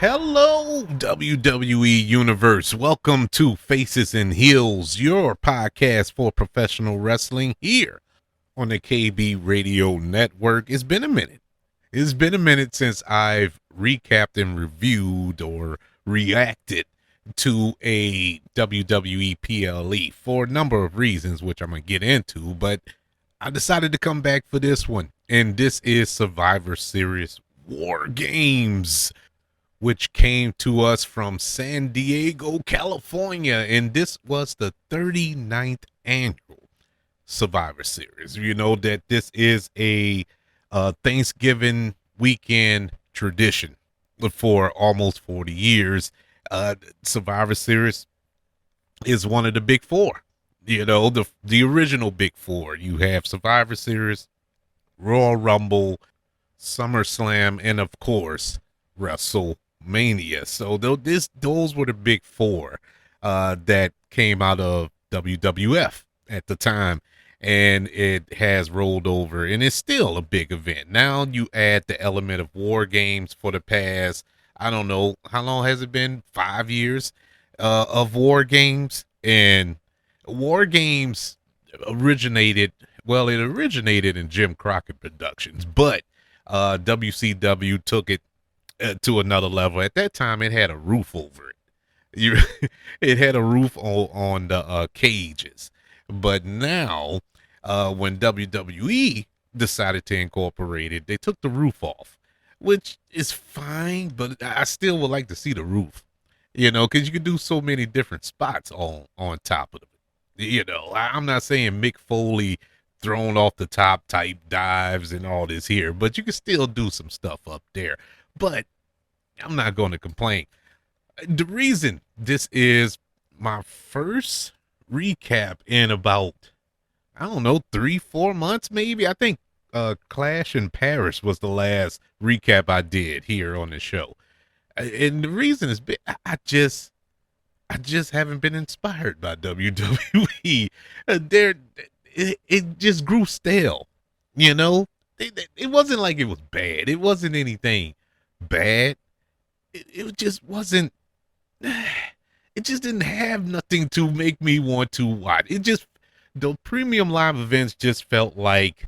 Hello, WWE Universe. Welcome to Faces and Heels, your podcast for professional wrestling here on the KB Radio Network. It's been a minute. It's been a minute since I've recapped and reviewed or reacted to a WWE PLE for a number of reasons, which I'm going to get into, but I decided to come back for this one. And this is Survivor Series War Games, which came to us from San Diego, California. And this was the 39th annual Survivor Series. You know that this is a Thanksgiving weekend tradition for almost 40 years. Survivor Series is one of the big four. You know, the original big four. You have Survivor Series, Royal Rumble, SummerSlam, and of course, WrestleMania. So those were the big four that came out of WWF at the time, and it has rolled over, and it's still a big event. Now you add the element of War Games for the past, I don't know, how long has it been? 5 years of War Games, and War Games originated in Jim Crockett Productions, but WCW took it to another level. At that time, it had a roof over it. It had a roof on the cages. But now, when WWE decided to incorporate it, they took the roof off, which is fine, but I still would like to see the roof, because you can do so many different spots on top of it. I'm not saying Mick Foley thrown off the top type dives and all this here, but you can still do some stuff up there. But I'm not going to complain. The reason this is my first recap in about, I don't know, 3-4 months maybe. I think Clash in Paris was the last recap I did here on the show. And the reason is I just haven't been inspired by WWE. It just grew stale, It wasn't like it was bad. It wasn't anything bad. It just wasn't. It just didn't have nothing to make me want to watch. The premium live events just felt like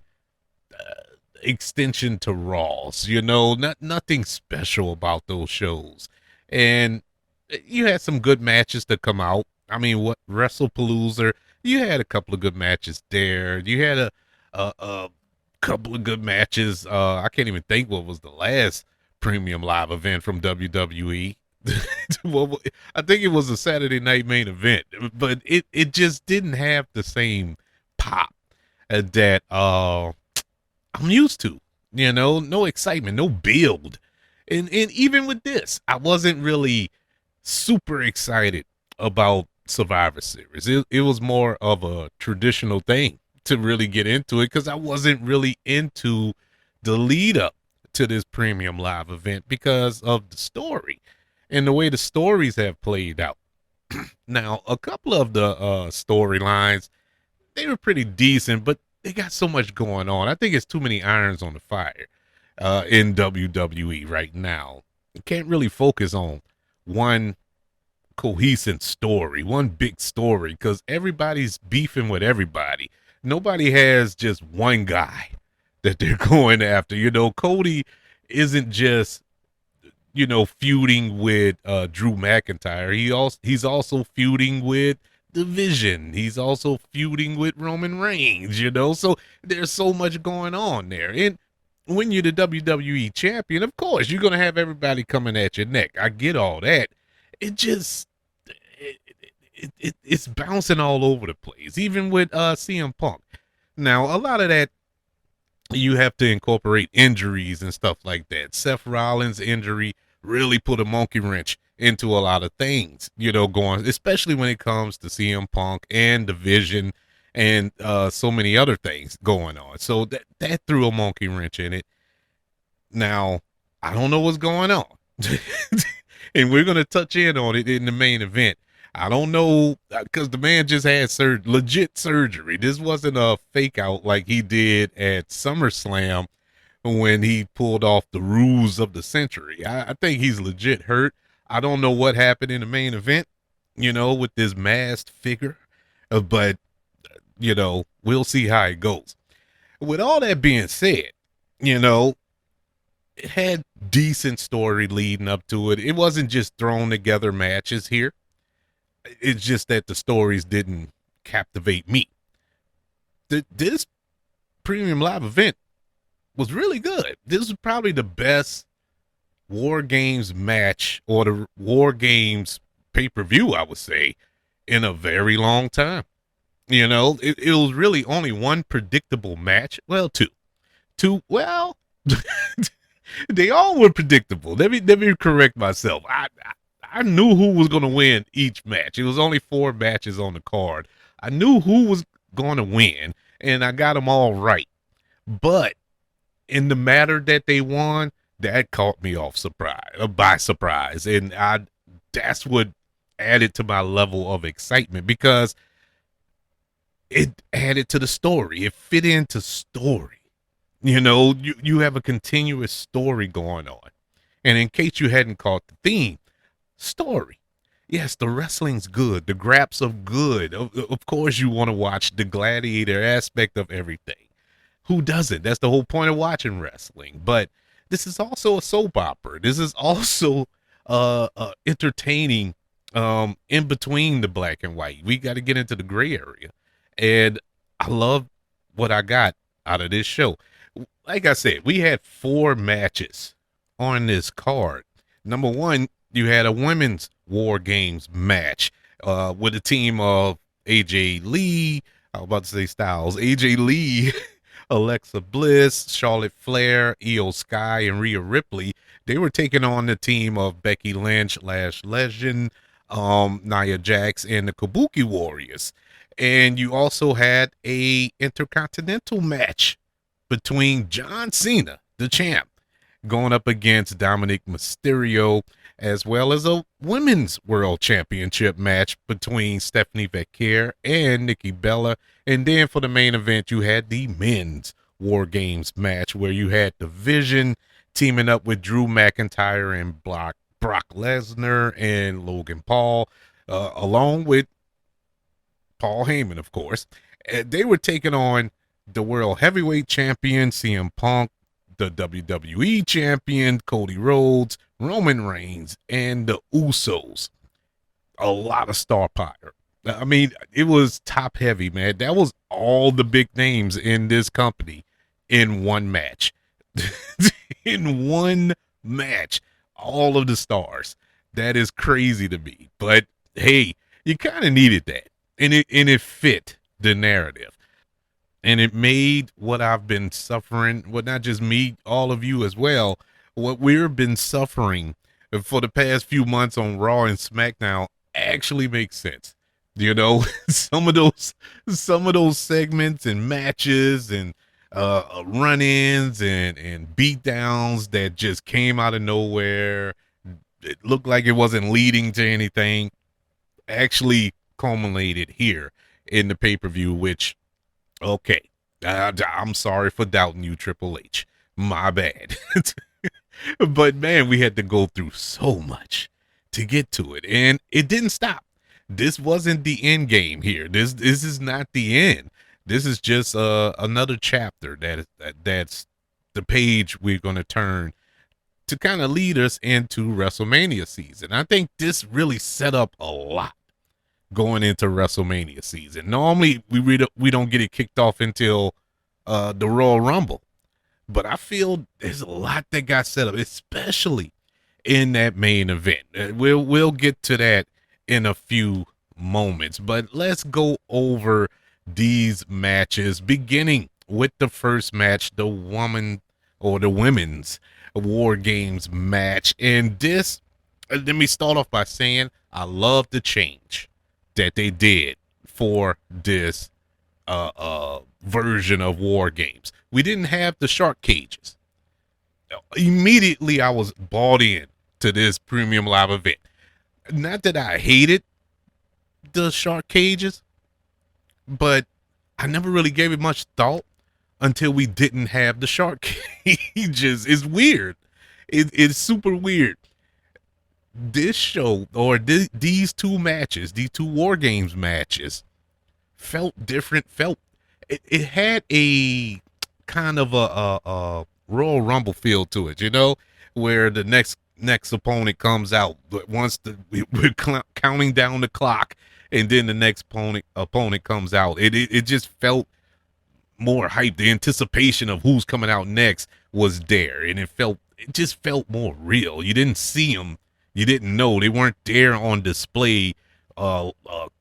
extension to Raws. Nothing special about those shows. And you had some good matches to come out. I mean, what WrestlePalooza? You had a couple of good matches there. You had a couple of good matches. I can't even think what was the last premium live event from WWE. Well, I think it was a Saturday night main event, but it just didn't have the same pop that I'm used to. No excitement, no build. And even with this, I wasn't really super excited about Survivor Series. It was more of a traditional thing to really get into it, because I wasn't really into the lead up to this premium live event because of the story and the way the stories have played out. Now, a couple of the storylines, they were pretty decent, but they got so much going on. I think it's too many irons on the fire in WWE right now. You can't really focus on one cohesive story, one big story, because everybody's beefing with everybody. Nobody has just one guy that they're going after. Cody isn't just, feuding with Drew McIntyre. He's also feuding with The Vision. He's also feuding with Roman Reigns, so there's so much going on there. And when you're the WWE champion, of course, you're going to have everybody coming at your neck. I get all that. It's bouncing all over the place, even with CM Punk. Now, a lot of that, you have to incorporate injuries and stuff like that. Seth Rollins' injury really put a monkey wrench into a lot of things, going, especially when it comes to CM Punk and The Vision and so many other things going on. So that threw a monkey wrench in it. Now, I don't know what's going on. And we're going to touch in on it in the main event. I don't know, because the man just had legit surgery. This wasn't a fake out like he did at SummerSlam, when he pulled off the ruse of the century. I think he's legit hurt. I don't know what happened in the main event, with this masked figure, but, we'll see how it goes. With all that being said, it had decent story leading up to it. It wasn't just thrown together matches here. It's just that the stories didn't captivate me. This premium live event was really good. This was probably the best War Games match, or the War Games pay-per-view, I would say, in a very long time. It was really only one predictable match. Well, two. Well, they all were predictable. Let me correct myself. I knew who was going to win each match. It was only 4 matches on the card. I knew who was going to win, and I got them all right. But in the matter that they won, that caught me by surprise, and that's what added to my level of excitement, because it added to the story. It fit into story. You have a continuous story going on. And in case you hadn't caught the theme, story. Yes, the wrestling's good. The graps are good. Of course, you want to watch the gladiator aspect of everything. Who doesn't? That's the whole point of watching wrestling. But this is also a soap opera. This is also entertaining in between the black and white. We got to get into the gray area. And I love what I got out of this show. Like I said, we had 4 matches on this card. Number 1, you had a women's War Games match with a team of AJ Lee, I was about to say Styles, AJ Lee, Alexa Bliss, Charlotte Flair, Iyo Sky, and Rhea Ripley. They were taking on the team of Becky Lynch, Lash Legend, Nia Jax, and the Kabuki Warriors. And you also had a intercontinental match between John Cena, the champ, going up against Dominic Mysterio, as well as a women's world championship match between Stephanie Becker and Nikki Bella. And then for the main event, you had the men's War Games match, where you had the Vision teaming up with Drew McIntyre and Brock Lesnar and Logan Paul, along with Paul Heyman, of course. They were taking on the World Heavyweight Champion, CM Punk, the WWE Champion, Cody Rhodes, Roman Reigns, and the Usos. A lot of star power. I mean, it was top heavy, man. That was all the big names in this company in one match. In one match, all of the stars. That is crazy to me. But hey, you kind of needed that. And it fit the narrative. And it made what I've been suffering, well, not just me, all of you as well, what we've been suffering for the past few months on Raw and SmackDown actually makes sense. Some of those segments and matches and run-ins and beatdowns that just came out of nowhere, it looked like it wasn't leading to anything, actually culminated here in the pay-per-view, which, okay, I'm sorry for doubting you, Triple H. My bad. But man, we had to go through so much to get to it, and it didn't stop. This wasn't the end game here. This is not the end. This is just another chapter that's the page we're going to turn to kind of lead us into WrestleMania season. I think this really set up a lot going into WrestleMania season. Normally, we don't get it kicked off until the Royal Rumble, but I feel there's a lot that got set up, especially in that main event. We'll get to that in a few moments, but let's go over these matches, beginning with the first match, the women's War Games match. And this, let me start off by saying I love the change that they did for this version of War Games. We didn't have the shark cages. Immediately I was bought in to this premium live event. Not that I hated the shark cages, but I never really gave it much thought until we didn't have the shark cages. It's weird. It's super weird. This show or these two matches, these two War Games matches, felt different. It had a kind of a Royal Rumble feel to it, where the next opponent comes out. But once we're counting down the clock, and then the next opponent comes out. It just felt more hype. The anticipation of who's coming out next was there, and it just felt more real. You didn't see them, you didn't know they weren't there on display,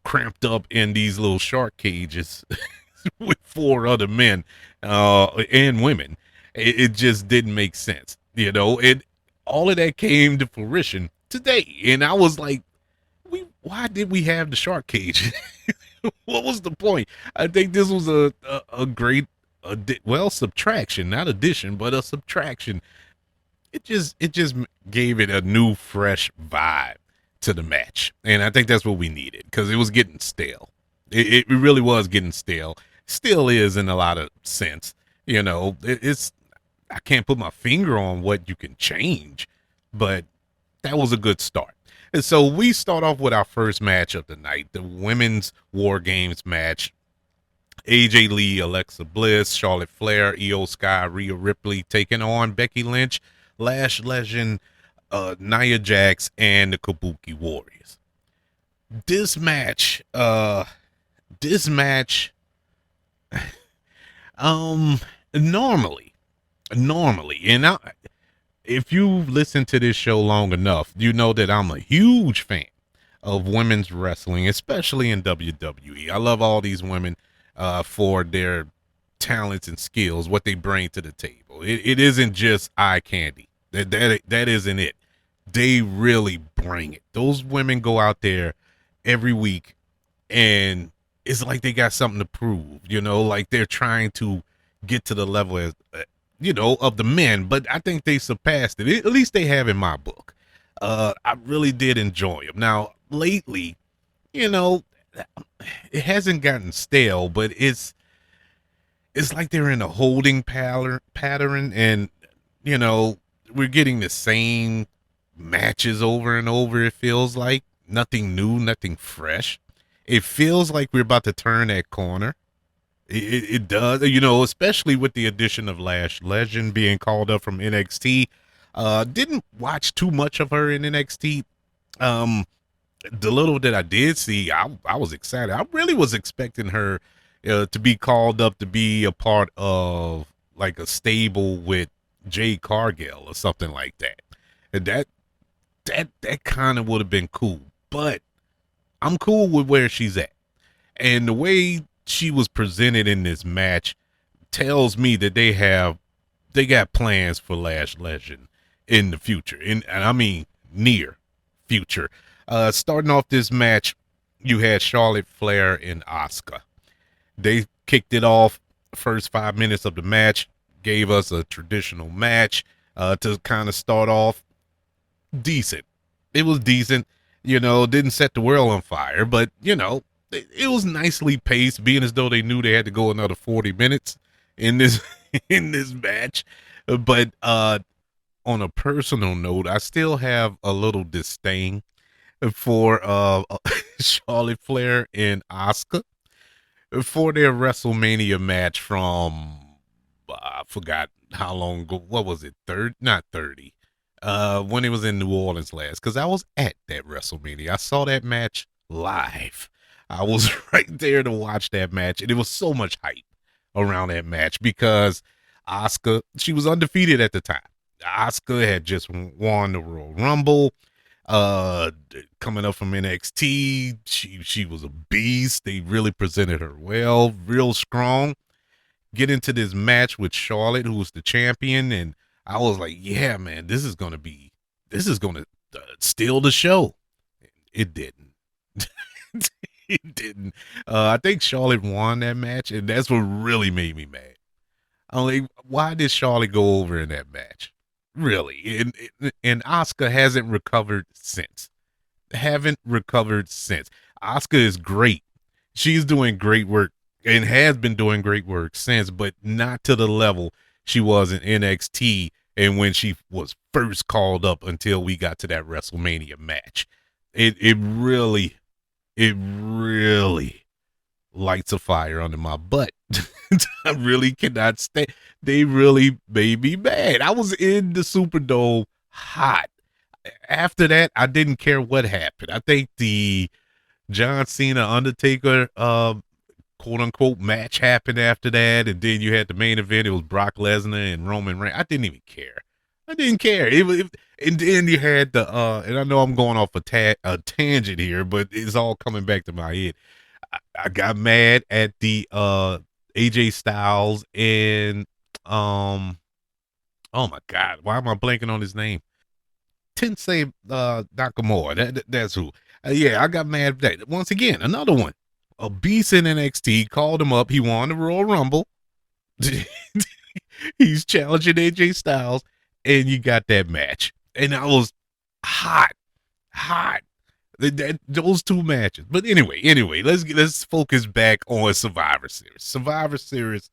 cramped up in these little shark cages with four other men and women. It just didn't make sense, and all of that came to fruition today. And I was like, why did we have the shark cage? What was the point? I think this was a great, subtraction, not addition, but a subtraction. It just gave it a new, fresh vibe to the match, and I think that's what we needed, because it was getting stale. It really was getting stale. Still is in a lot of sense. It's I can't put my finger on what you can change, but that was a good start. And so we start off with our first match of the night, the women's War Games match. AJ Lee, Alexa Bliss, Charlotte Flair, Iyo Sky, Rhea Ripley taking on Becky Lynch, Lash Legend, Nia Jax, and the Kabuki Warriors. This match, normally, and if you've listened to this show long enough, you know that I'm a huge fan of women's wrestling, especially in WWE. I love all these women for their talents and skills, what they bring to the table. It isn't just eye candy. That isn't it. They really bring it. Those women go out there every week, and it's like they got something to prove, like they're trying to get to the level as, of the men, but I think they surpassed it. At least they have in my book. I really did enjoy them. Now, lately, it hasn't gotten stale, but it's like they're in a holding pattern, and, we're getting the same matches over and over. It feels like nothing new, nothing fresh. It feels like we're about to turn that corner. It does, especially with the addition of Lash Legend being called up from NXT. Didn't watch too much of her in NXT. The little that I did see, I was excited. I really was expecting her to be called up to be a part of like a stable with Jade Cargill or something like that. And that kind of would have been cool. But I'm cool with where she's at. And the way she was presented in this match tells me that they got plans for Lash Legend in the future, and I mean near future. Starting off this match, you had Charlotte Flair and Asuka. They kicked it off. First 5 minutes of the match gave us a traditional match to kind of start off decent. It was decent, didn't set the world on fire, but it was nicely paced, being as though they knew they had to go another 40 minutes in this in this match. But on a personal note, I still have a little disdain for Charlotte Flair and Asuka for their WrestleMania match from I forgot how long ago. What was it? Not 30. When it was in New Orleans last, because I was at that WrestleMania. I saw that match live. I was right there to watch that match, and it was so much hype around that match because Asuka, she was undefeated at the time. Asuka had just won the Royal Rumble, coming up from NXT. She was a beast. They really presented her well, real strong. Get into this match with Charlotte, who was the champion, and I was like, yeah, man, this is gonna steal the show. It didn't. It didn't. I think Charlotte won that match, and that's what really made me mad. I'm like, why did Charlotte go over in that match? Really? And Asuka hasn't recovered since. Asuka is great. She's doing great work and has been doing great work since, but not to the level she was in NXT and when she was first called up until we got to that WrestleMania match. It really lights a fire under my butt. I really cannot stay. They really made me mad. I was in the Superdome hot. After that, I didn't care what happened. I think the John Cena Undertaker quote unquote match happened after that, and then you had the main event. It was Brock Lesnar and Roman Reigns. I didn't even care. I didn't care. And then you had the and I know I'm going off a tangent here, but it's all coming back to my head. I got mad at the AJ Styles and oh my god, why am I blanking on his name? Tensei Nakamura. That's who. Yeah, I got mad at that. Once again, another one. A beast in NXT called him up. He won the Royal Rumble. He's challenging AJ Styles, and you got that match. And I was hot. Those two matches. But anyway, let's focus back on Survivor Series. Survivor Series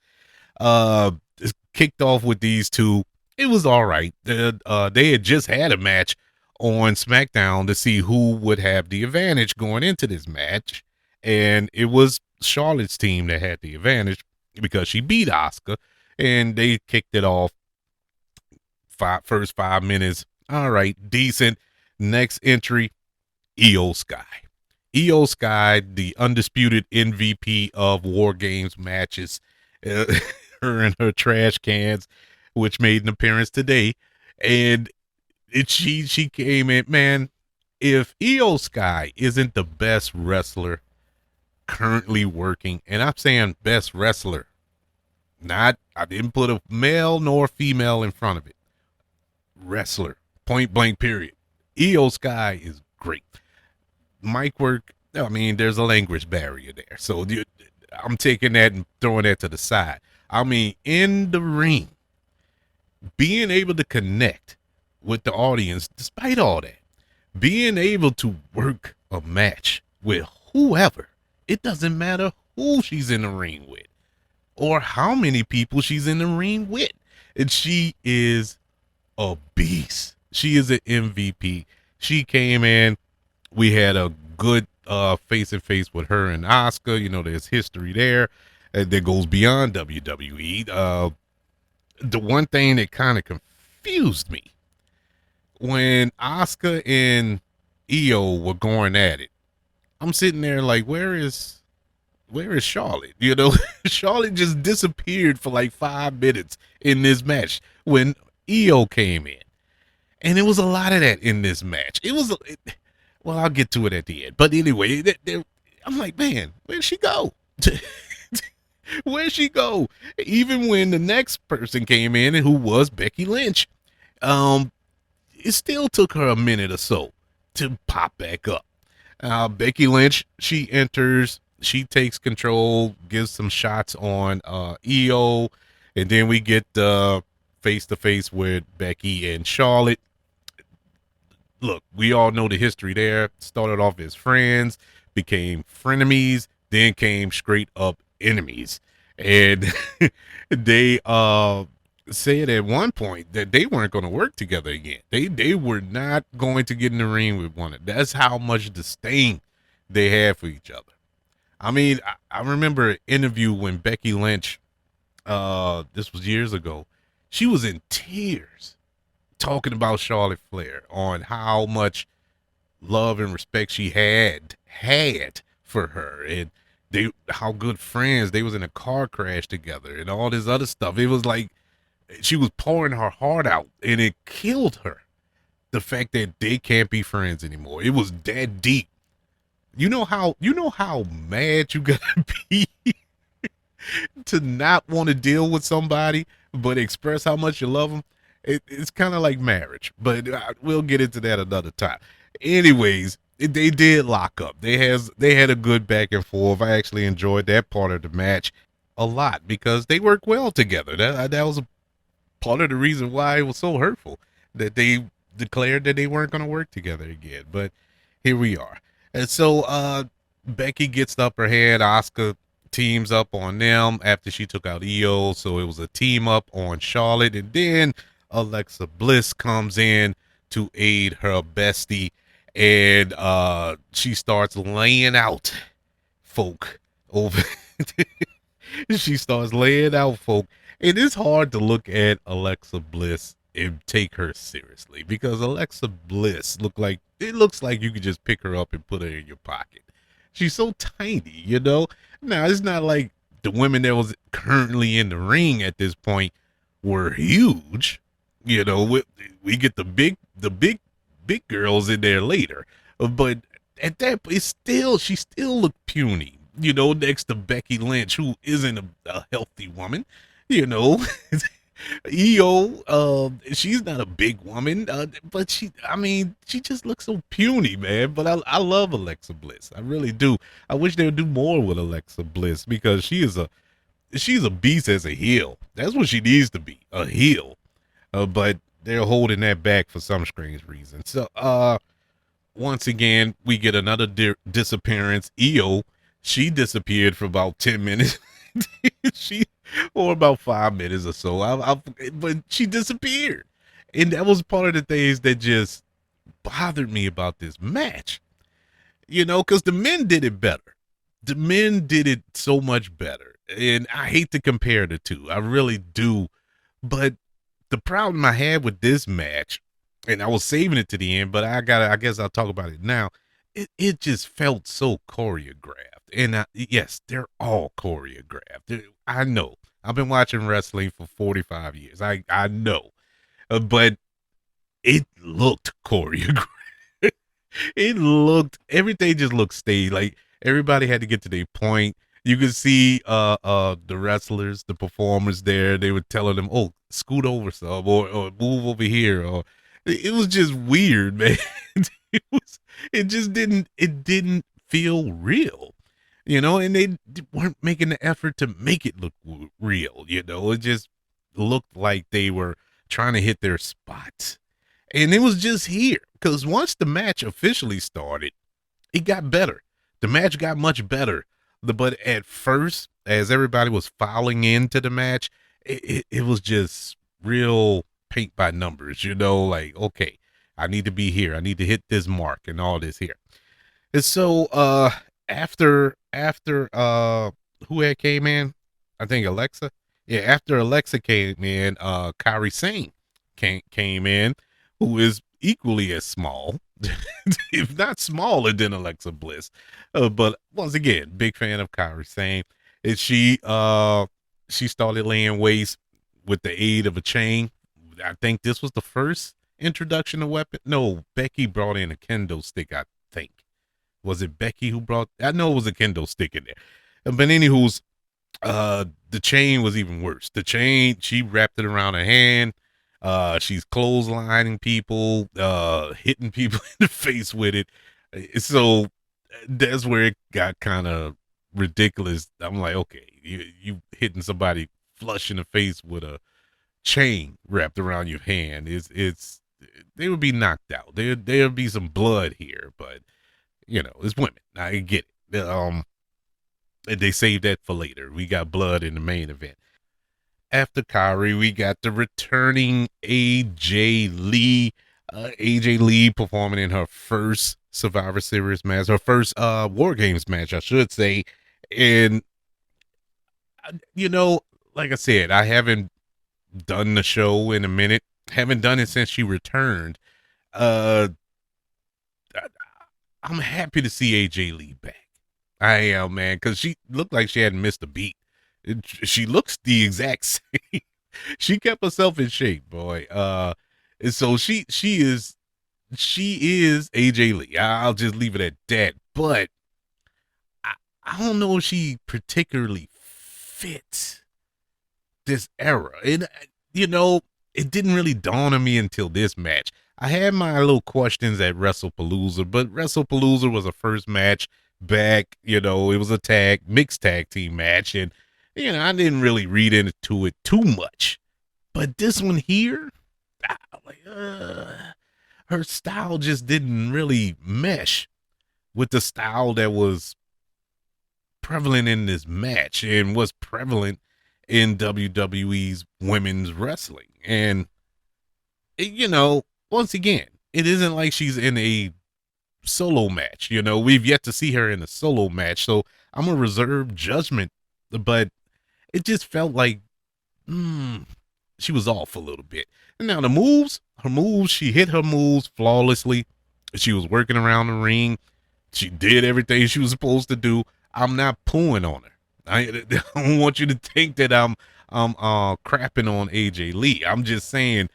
kicked off with these two. It was all right. They had just had a match on SmackDown to see who would have the advantage going into this match, and it was Charlotte's team that had the advantage because she beat Asuka, and they kicked it off. First 5 minutes, all right, decent. Next entry, Iyo Sky. Iyo Sky, the undisputed MVP of WarGames matches, her and her trash cans, which made an appearance today, and she came in, man. If Iyo Sky isn't the best wrestler currently working, and I'm saying best wrestler, I didn't put a male nor female in front of it. Wrestler, point blank, period. Iyo Sky is great. Mic work, I mean, there's a language barrier there, so I'm taking that and throwing that to the side. I mean, in the ring, being able to connect with the audience, despite all that, being able to work a match with whoever, it doesn't matter who she's in the ring with or how many people she's in the ring with. And she is a beast. She is an MVP. She came in. We had a good face-to-face with her and Asuka. You know, there's history there that goes beyond WWE. The one thing that kind of confused me when Asuka and Iyo were going at it, I'm sitting there like, where is Charlotte? You know, Charlotte just disappeared for like 5 minutes in this match when Iyo came in, and it was a lot of that in this match. Well, I'll get to it at the end. But anyway, I'm like, man, where'd she go? Where'd she go? Even when the next person came in, who was Becky Lynch, it still took her a minute or so to pop back up. Becky Lynch, she enters, she takes control, gives some shots on Iyo, and then we get face-to-face with Becky and Charlotte. Look, we all know the history there. Started off as friends, became frenemies, then came straight up enemies. And they said at one point that they weren't going to work together again. They were not going to get in the ring with one another. That's how much disdain they had for each other. I mean, I remember an interview when Becky Lynch, this was years ago, she was in tears talking about Charlotte Flair, on how much love and respect she had for her, and how good friends they was in a car crash together and all this other stuff. It was like she was pouring her heart out, and it killed her, the fact that they can't be friends anymore. It was that deep. You know how mad you gotta be to not want to deal with somebody but express how much you love them. It's kind of like marriage, but we'll get into that another time. Anyways, they did lock up. They had a good back and forth. I actually enjoyed that part of the match a lot because they work well together. That was a part of the reason why it was so hurtful that they declared that they weren't going to work together again. But here we are. And so Becky gets the upper hand. Asuka teams up on them after she took out Iyo. So it was a team up on Charlotte. And then Alexa Bliss comes in to aid her bestie. And she starts laying out folk over. She starts laying out folk. It is hard to look at Alexa Bliss and take her seriously because Alexa Bliss looks like you could just pick her up and put her in your pocket. She's so tiny, you know. Now it's not like the women that was currently in the ring at this point were huge. You know, we get big girls in there later, but at that she still looked puny. You know, next to Becky Lynch, who isn't a healthy woman. You know, Iyo, she's not a big woman, but she just looks so puny, man. But I love Alexa Bliss. I really do. I wish they would do more with Alexa Bliss because she's a beast as a heel. That's what she needs to be, a heel. But they're holding that back for some strange reason. So, once again, we get another disappearance. Iyo, she disappeared for about 10 minutes. Or about 5 minutes or so. But she disappeared. And that was part of the things that just bothered me about this match. You know, because the men did it better. The men did it so much better. And I hate to compare the two. I really do. But the problem I had with this match, and I was saving it to the end, but I guess I'll talk about it now. It just felt so choreographed. And yes, they're all choreographed. I know. I've been watching wrestling for 45 years. I know. But it looked choreographed. Everything just looked staged. Like everybody had to get to their point. You could see the wrestlers, the performers there. They were telling them, "Oh, scoot over some, or move over here." Or it was just weird, man. It didn't feel real, you know. And they weren't making the effort to make it look real, you know. It just looked like they were trying to hit their spots, and it was just here because once the match officially started, it got better. The match got much better. But at first, as everybody was filing into the match, it was just real paint by numbers, you know, like, okay, I need to be here. I need to hit this mark and all this here. And so after who had came in? I think Alexa. Yeah, after Alexa came in, Kairi Sane came in, who is equally as small, if not smaller than Alexa Bliss. But once again, big fan of Kairi Sane. And she started laying waste with the aid of a chain. I think this was the first introduction of weapon. No, Becky brought in a kendo stick, I think. Was it Becky who brought? I know it was a kendo stick in there. But anywho's, the chain was even worse. The chain, she wrapped it around her hand. She's clotheslining people, hitting people in the face with it. So that's where it got kind of ridiculous. I'm like, okay, you hitting somebody flush in the face with a chain wrapped around your hand. It's they would be knocked out. There'd be some blood here, but you know, it's women. I get it. They saved that for later. We got blood in the main event. After Kairi, we got the returning AJ Lee. AJ Lee performing in her first Survivor Series match, her first WarGames match, I should say. And, you know, like I said, I haven't done the show in a minute. Haven't done it since she returned. I'm happy to see AJ Lee back. I am, man, because she looked like she hadn't missed a beat. She looks the exact same. She kept herself in shape, boy. And so she is AJ Lee. I'll just leave it at that. But I don't know if she particularly fits this era. And you know, it didn't really dawn on me until this match. I had my little questions at WrestlePalooza, but WrestlePalooza was a first match back. You know, it was a mixed tag team match, and you know, I didn't really read into it too much. But this one here, her style just didn't really mesh with the style that was prevalent in this match and was prevalent in WWE's women's wrestling. And, once again, it isn't like she's in a solo match. We've yet to see her in a solo match. So I'm going to reserve judgment. But it just felt like she was off a little bit. And now her moves, she hit her moves flawlessly. She was working around the ring. She did everything she was supposed to do. I'm not pooing on her. I don't want you to think that I'm crapping on AJ Lee. I'm just saying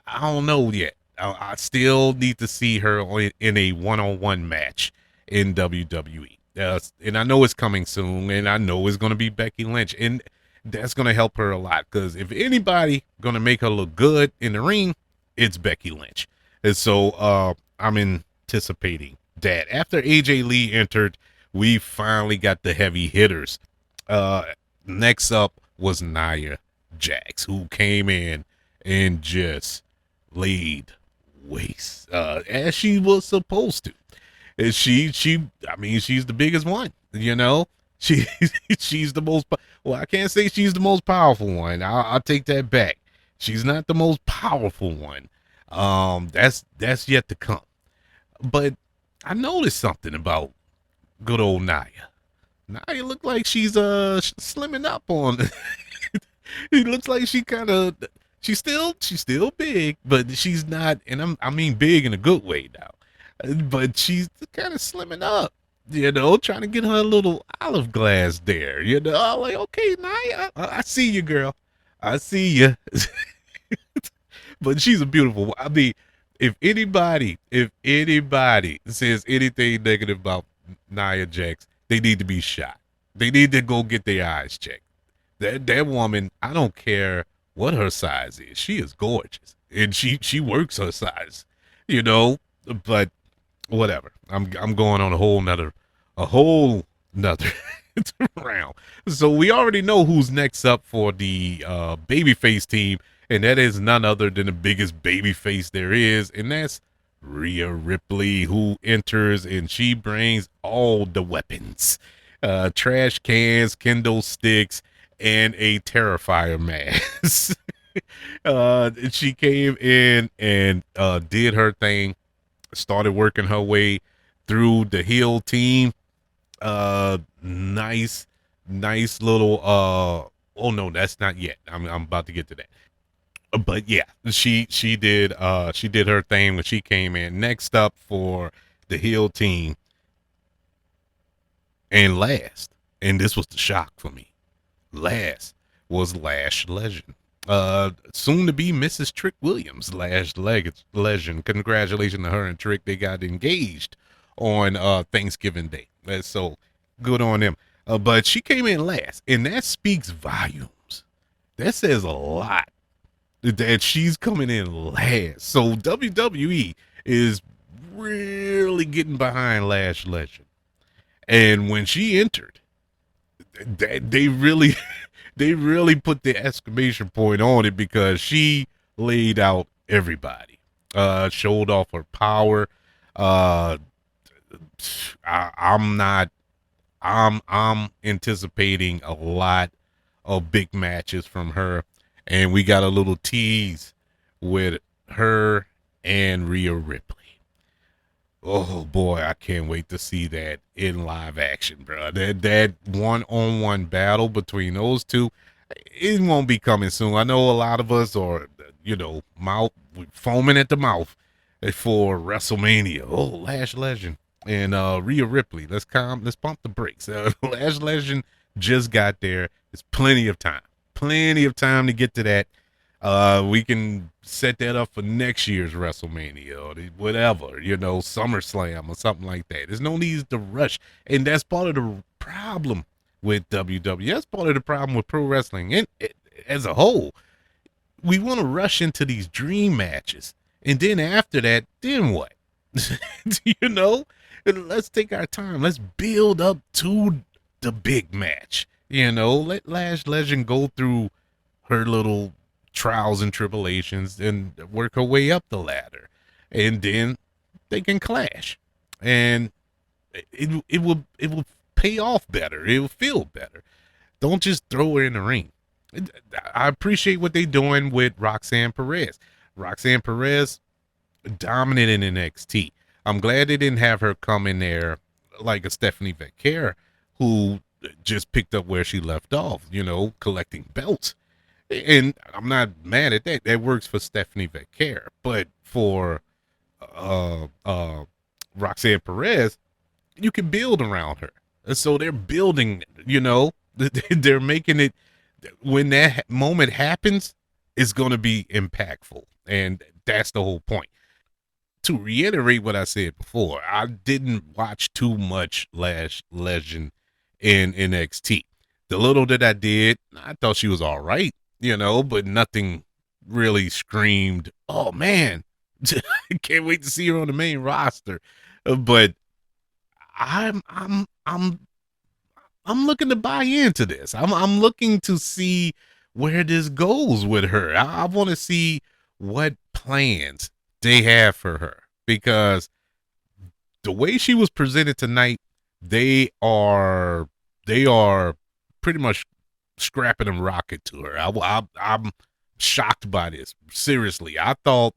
I don't know yet. I still need to see her in a one-on-one match in WWE. And I know it's coming soon, and I know it's going to be Becky Lynch, and that's going to help her a lot, because if anybody going to make her look good in the ring, it's Becky Lynch. And so I'm anticipating that. After AJ Lee entered, we finally got the heavy hitters. Next up was Nia Jax, who came in and just laid waste, as she was supposed to. And she's the biggest one, she's the most, well, I can't say she's the most powerful one. I'll take that back. She's not the most powerful one. That's yet to come. But I noticed something about good old Nia. Nia looked like she's slimming up on. It looks like she's still big, but she's not, and I mean big in a good way now. But she's kind of slimming up, trying to get her a little olive glass there. I'm like, okay, Nia, I see you, girl. I see you. But she's a beautiful. I mean, if anybody says anything negative about Nia Jax, they need to be shot. They need to go get their eyes checked. That woman, I don't care what her size is. She is gorgeous, and she works her size, But whatever. I'm going on a whole nother round. So we already know who's next up for the babyface team, and that is none other than the biggest babyface there is, and that's Rhea Ripley, who enters, and she brings all the weapons, trash cans, kendo sticks, and a Terrifier mask. She came in and did her thing, started working her way through the heel team. Nice little oh no, that's not yet. I'm about to get to that. But yeah, she did her thing when she came in. Next up for the heel team, and last, and this was the shock for me, last was Lash Legend. Soon to be Mrs. Trick Williams, Lash Legend. Congratulations to her and Trick. They got engaged on Thanksgiving Day. So good on them. But she came in last, and that speaks volumes. That says a lot that she's coming in last. So WWE is really getting behind Lash Legend. And when she entered, they really put the exclamation point on it, because she laid out everybody, showed off her power. I'm anticipating a lot of big matches from her, and we got a little tease with her and Rhea Ripley. Oh boy, I can't wait to see that in live action, bro. That one-on-one battle between those two, it won't be coming soon. I know a lot of us are, foaming at the mouth for WrestleMania. Oh, Lash Legend and Rhea Ripley. Let's pump the brakes. Lash Legend just got there. There's plenty of time to get to that. We can set that up for next year's WrestleMania or whatever, SummerSlam or something like that. There's no need to rush. And that's part of the problem with WWE. That's part of the problem with pro wrestling and as a whole. We want to rush into these dream matches. And then after that, then what? Let's take our time. Let's build up to the big match. Let Lash Legend go through her little trials and tribulations and work her way up the ladder, and then they can clash, and it will pay off better. It'll feel better. Don't just throw her in the ring. I appreciate what they're doing with Roxanne Perez. Roxanne Perez dominant in NXT. I'm glad they didn't have her come in there like a Stephanie Becker, who just picked up where she left off, collecting belts. And I'm not mad at that. That works for Stephanie Becker. But for Roxanne Perez, you can build around her. And so they're building, they're making it, when that moment happens, it's going to be impactful. And that's the whole point. To reiterate what I said before, I didn't watch too much Lash Legend in NXT. The little that I did, I thought she was all right, but nothing really screamed, "Oh man, can't wait to see her on the main roster." But I'm looking to buy into this. I'm looking to see where this goes with her. I want to see what plans they have for her, because the way she was presented tonight, they are pretty much scrapping and rocket to her. I'm shocked by this. Seriously, I thought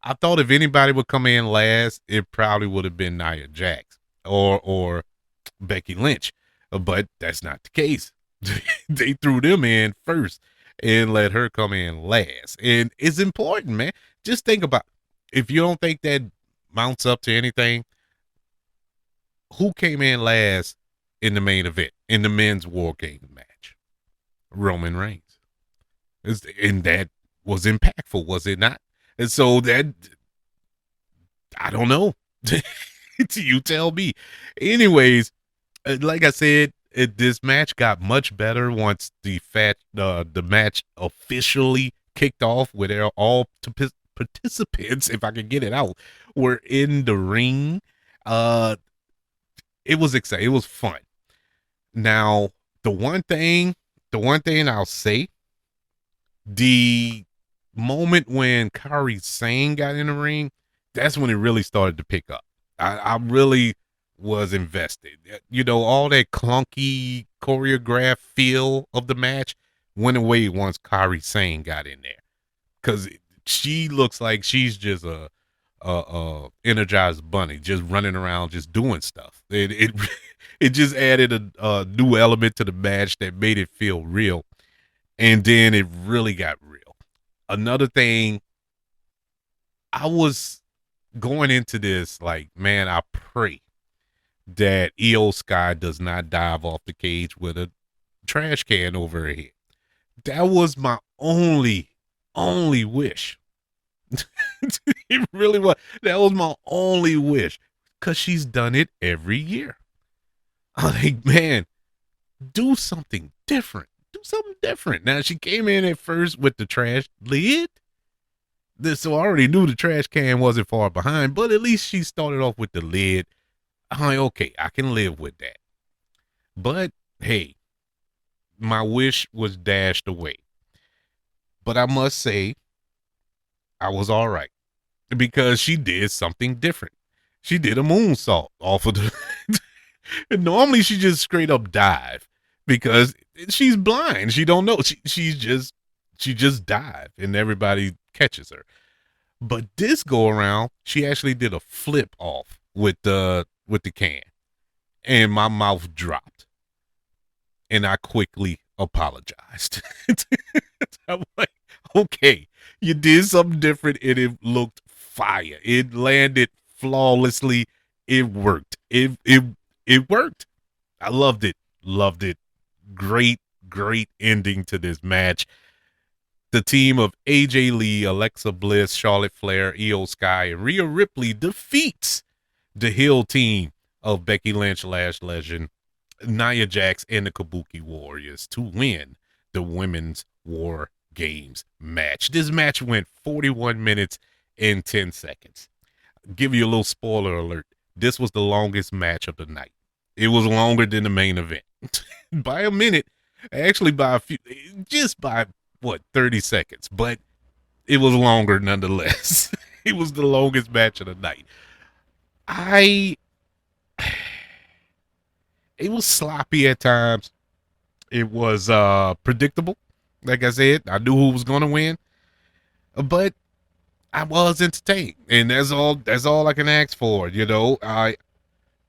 if anybody would come in last, it probably would have been Nia Jax or Becky Lynch, but that's not the case. They threw them in first and let her come in last, and it's important, man. Just think about, if you don't think that mounts up to anything, who came in last in the main event, in the men's WarGames match? Roman Reigns. And that was impactful, was it not? And so that, I don't know. You tell me. Anyways, like I said, this match got much better once the match officially kicked off, with all participants, if I can get it out, were in the ring. It was exciting. It was fun. Now, the one thing I'll say, the moment when Kairi Sane got in the ring, that's when it really started to pick up. I really was invested. All that clunky choreographed feel of the match went away once Kairi Sane got in there, because she looks like she's just a energized bunny, just running around, just doing stuff. It just added a new element to the match that made it feel real, and then it really got real. Another thing, I was going into this like, man, I pray that Iyo Sky does not dive off the cage with a trash can over her head. That was my only wish. It really was. That was my only wish, because she's done it every year. I'm like, man, do something different. Do something different. Now, she came in at first with the trash lid. So I already knew the trash can wasn't far behind, but at least she started off with the lid. I'm like, okay, I can live with that. But hey, my wish was dashed away. But I must say, I was all right, because she did something different. She did a moonsault off of the. Normally, she just straight up dive, because she's blind. She don't know. She just dive, and everybody catches her. But this go around, she actually did a flip off with the can, and my mouth dropped, and I quickly apologized. I'm like, okay, you did something different, and it looked fire. It landed flawlessly. It worked. It worked. I loved it. Loved it. Great ending to this match. The team of AJ Lee, Alexa Bliss, Charlotte Flair, Iyo Sky, and Rhea Ripley defeats the heel team of Becky Lynch, Lash Legend, Nia Jax, and the Kabuki Warriors to win the Women's War Games match. This match went 41 minutes and 10 seconds. Give you a little spoiler alert. This was the longest match of the night. It was longer than the main event by a minute, actually by a few, just by 30 seconds, but it was longer nonetheless. It was the longest match of the night. It was sloppy at times. It was predictable. Like I said, I knew who was going to win, but I was entertained, and that's all I can ask for. I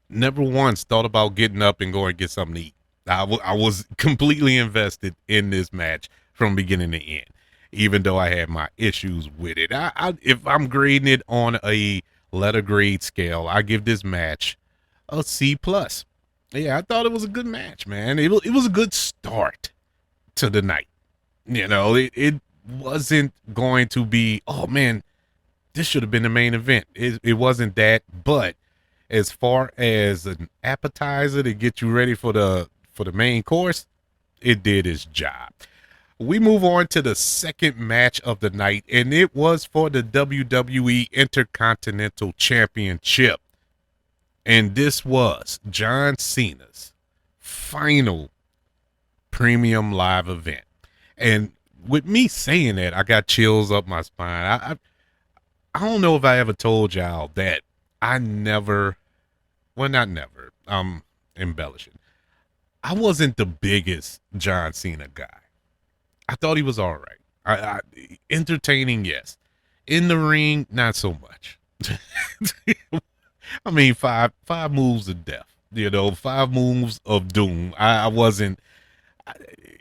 never once thought about getting up and going to get something to eat. I was completely invested in this match from beginning to end, even though I had my issues with it. If I'm grading it on a letter grade scale, I give this match a C plus. Yeah, I thought it was a good match, man. It was a good start to the night. It wasn't going to be, oh man, this should have been the main event. It wasn't that, but as far as an appetizer to get you ready for the main course, it did its job. We move on to the second match of the night, and it was for the WWE Intercontinental Championship. And this was John Cena's final premium live event. And with me saying that, I got chills up my spine. I don't know if I ever told y'all that I never, well, not never, I'm embellishing. I wasn't the biggest John Cena guy. I thought he was all right. Entertaining, yes. In the ring, not so much. I mean, five moves of death. 5 moves of doom. I wasn't.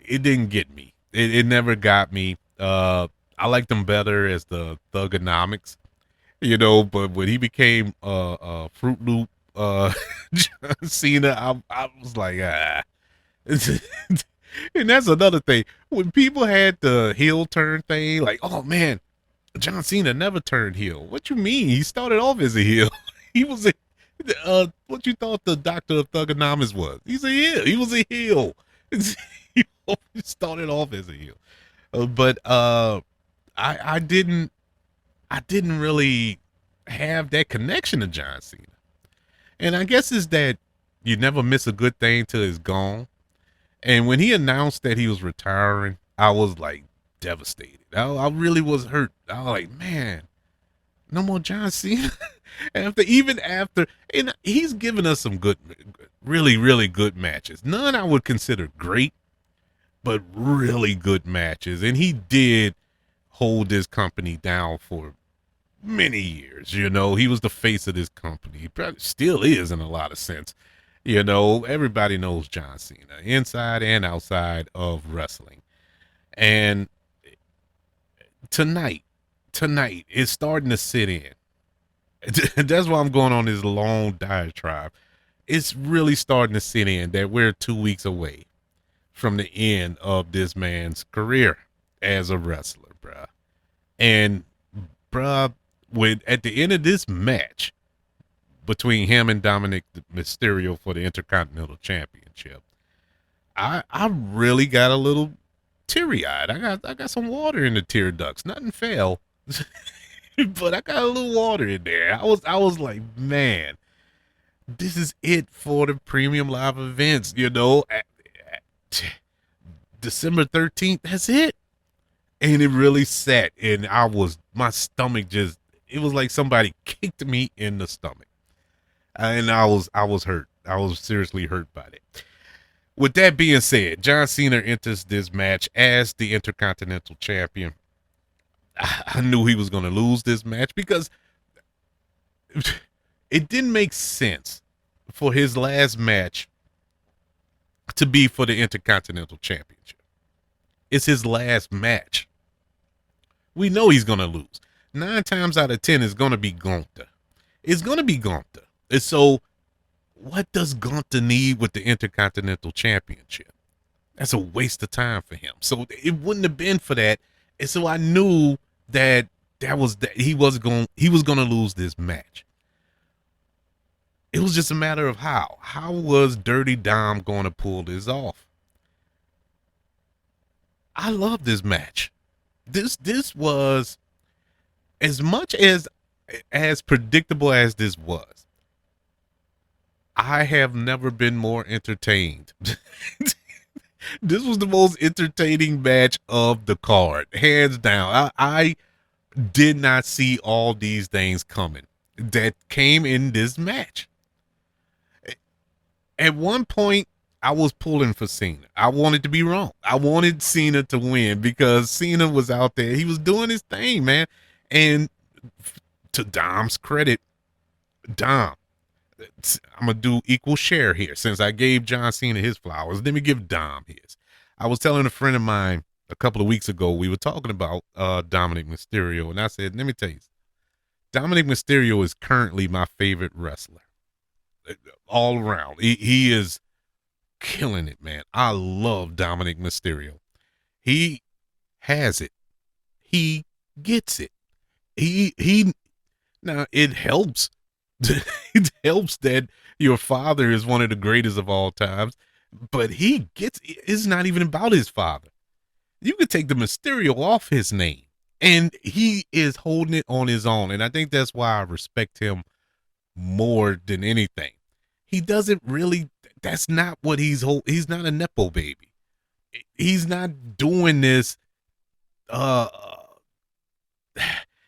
It didn't get me. It never got me. I liked him better as the Thugonomics. But when he became Fruit Loop John Cena, I was like, ah. And that's another thing. When people had the heel turn thing, like, oh man, John Cena never turned heel. What you mean? He started off as a heel. He was what you thought the Doctor of Thugonomics was? He's a heel. He was a heel. He started off as a heel. But I didn't really have that connection to John Cena. And I guess it's that you never miss a good thing till it's gone. And when he announced that he was retiring, I was like devastated. I really was hurt. I was like, man, no more John Cena. after, and he's given us some good, really, really good matches. None I would consider great, but really good matches. And he did hold this company down for many years. He was the face of this company. He probably still is in a lot of sense. Everybody knows John Cena inside and outside of wrestling. And tonight it's starting to sit in. That's why I'm going on this long diatribe. It's really starting to sit in that we're 2 weeks away from the end of this man's career as a wrestler, bruh. And bruh, at the end of this match between him and Dominic Mysterio for the Intercontinental Championship, I really got a little teary-eyed. I got some water in the tear ducts. Nothing fell, but I got a little water in there. I was like, man, this is it for the premium live events. December 13th, that's it. And it really set, and my stomach it was like somebody kicked me in the stomach. And I was hurt. I was seriously hurt by it. With that being said, John Cena enters this match as the Intercontinental Champion. I knew he was going to lose this match because it didn't make sense for his last match to be for the Intercontinental Championship. It's his last match. We know he's going to lose. 9 times out of 10 is going to be Gunther. It's going to be Gunther. And so what does Gunther need with the Intercontinental Championship? That's a waste of time for him. So it wouldn't have been for that. And so I knew that he was going to lose this match. It was just a matter of how. How was Dirty Dom going to pull this off? I love this match. This was, as much as predictable as this was, I have never been more entertained. This was the most entertaining match of the card, hands down. I did not see all these things coming that came in this match. At one point, I was pulling for Cena. I wanted to be wrong. I wanted Cena to win because Cena was out there. He was doing his thing, man. And to Dom's credit, Dom, I'm going to do equal share here since I gave John Cena his flowers. Let me give Dom his. I was telling a friend of mine a couple of weeks ago, we were talking about Dominic Mysterio, and I said, let me tell you, Dominic Mysterio is currently my favorite wrestler all around. He is killing it, man. I love Dominic Mysterio. He has it. He gets it. He now it helps. It helps that your father is one of the greatest of all times, but he gets it's not even about his father. You could take the Mysterio off his name and he is holding it on his own. And I think that's why I respect him more than anything. He doesn't really, that's not what he's not a Nepo baby. He's not doing this.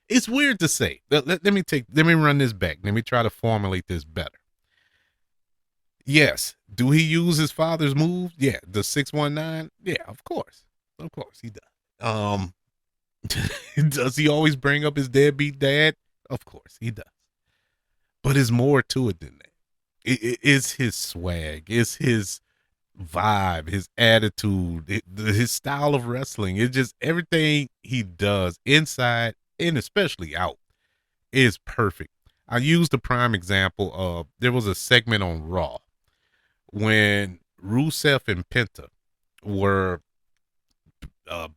It's weird to say. Let me run this back. Let me try to formulate this better. Yes. Do he use his father's moves? Yeah. The 619? Yeah, of course. Of course he does. Does he always bring up his deadbeat dad? Of course he does. But there's more to it than that. It's his swag. It's his vibe, his attitude, his style of wrestling. It's just everything he does inside and especially out is perfect. I used a prime example of there was a segment on Raw when Rusev and Penta were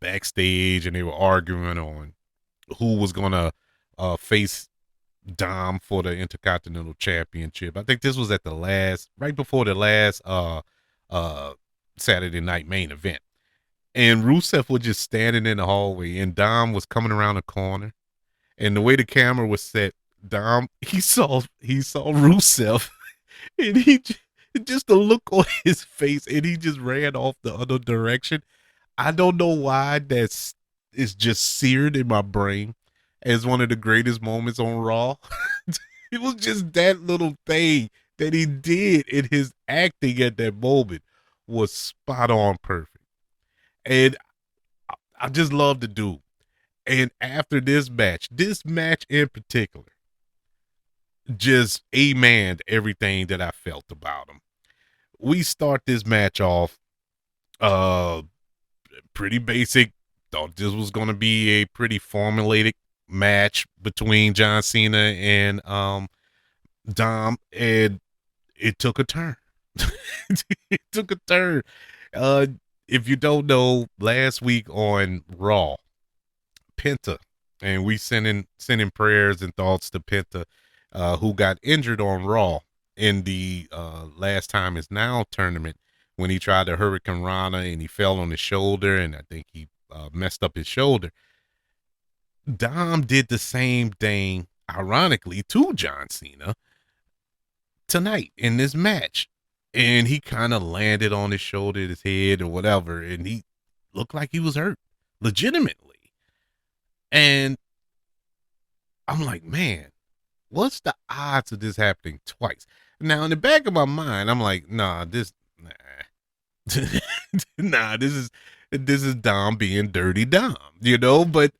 backstage and they were arguing on who was gonna face Dom for the Intercontinental Championship. I think this was at right before the last Saturday night main event. And Rusev was just standing in the hallway and Dom was coming around the corner. And the way the camera was set, Dom, he saw Rusev and just the look on his face and he just ran off the other direction. I don't know why it's just seared in my brain as one of the greatest moments on Raw. It was just that little thing that he did in his acting at that moment was spot on perfect. And I just love the dude. And after this match in particular, just amen everything that I felt about him. We start this match off pretty basic. Thought this was going to be a pretty formulated match between John Cena and Dom, and it took a turn. It took a turn. If you don't know, last week on Raw, Penta, and we sending prayers and thoughts to Penta, who got injured on Raw in the Last Time Is Now tournament when he tried to Hurricane Rana and he fell on his shoulder, and I think he messed up his shoulder. Dom did the same thing, ironically, to John Cena tonight in this match. And he kind of landed on his shoulder, his head, or whatever, and he looked like he was hurt, legitimately. And I'm like, man, what's the odds of this happening twice? Now, in the back of my mind, I'm like, nah, this is Dom being dirty Dom, but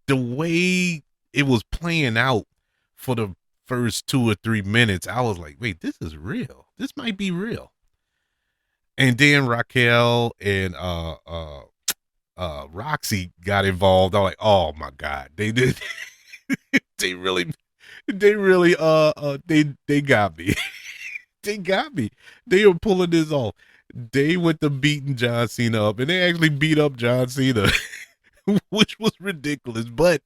the way it was playing out for the first 2 or 3 minutes, I was like, wait, this is real. This might be real. And then Raquel and Roxy got involved. I'm like, oh my God, they did. they really they got me. They got me. They were pulling this off. They went to beating John Cena up, and they actually beat up John Cena, which was ridiculous. But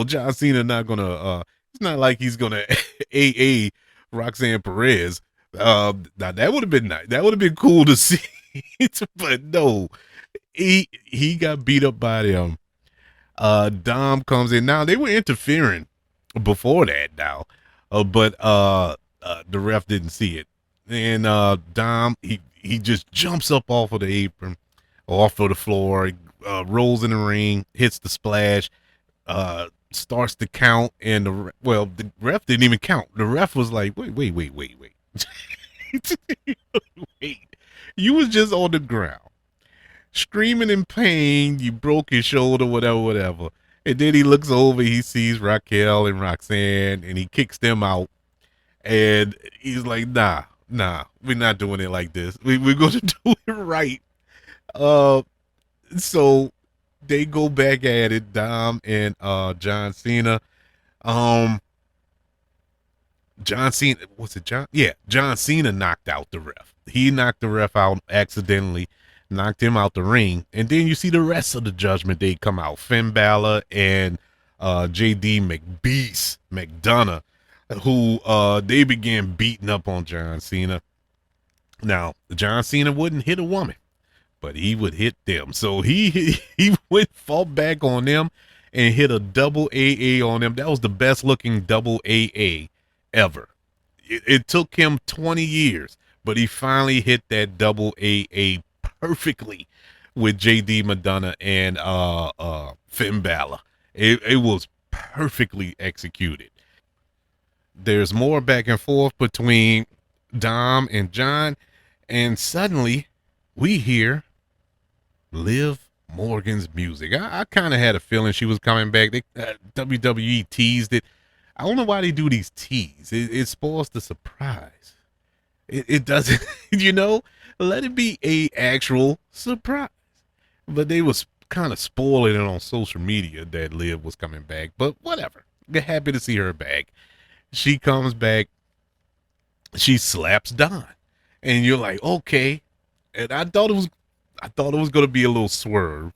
John Cena not gonna. It's not like he's gonna AA Roxanne Perez. Now that would have been nice. That would have been cool to see. But no, he got beat up by them. Dom comes in. Now they were interfering before that now, but the ref didn't see it. And Dom he just jumps up off of the apron, off of the floor, rolls in the ring, hits the splash, starts to count, and the ref didn't even count. The ref was like, wait. Wait, you was just on the ground, screaming in pain. You broke your shoulder, whatever, whatever. And then he looks over, he sees Raquel and Roxanne, and he kicks them out. And he's like, nah, we're not doing it like this. We're going to do it right. Uh, so they go back at it, Dom and John Cena. Um, John Cena, was it John? Yeah, John Cena knocked out the ref. He knocked the ref out accidentally, knocked him out the ring. And then you see the rest of the Judgment Day come out. Finn Balor and JD McDonough, who they began beating up on John Cena. Now, John Cena wouldn't hit a woman, but he would hit them. So he went fought back on them and hit a double AA on them. That was the best looking double AA ever. It took him 20 years, but he finally hit that double AA perfectly with JD McDonough and Finn Balor. It was perfectly executed. There's more back and forth between Dom and John, and suddenly we hear Liv Morgan's music. I kind of had a feeling she was coming back. WWE teased it. I don't know why they do these teas. It spoils the surprise. It doesn't, let it be a actual surprise. But they was kind of spoiling it on social media that Liv was coming back. But whatever. We're happy to see her back. She comes back. She slaps Don. And you're like, okay. And I thought it was going to be a little swerve.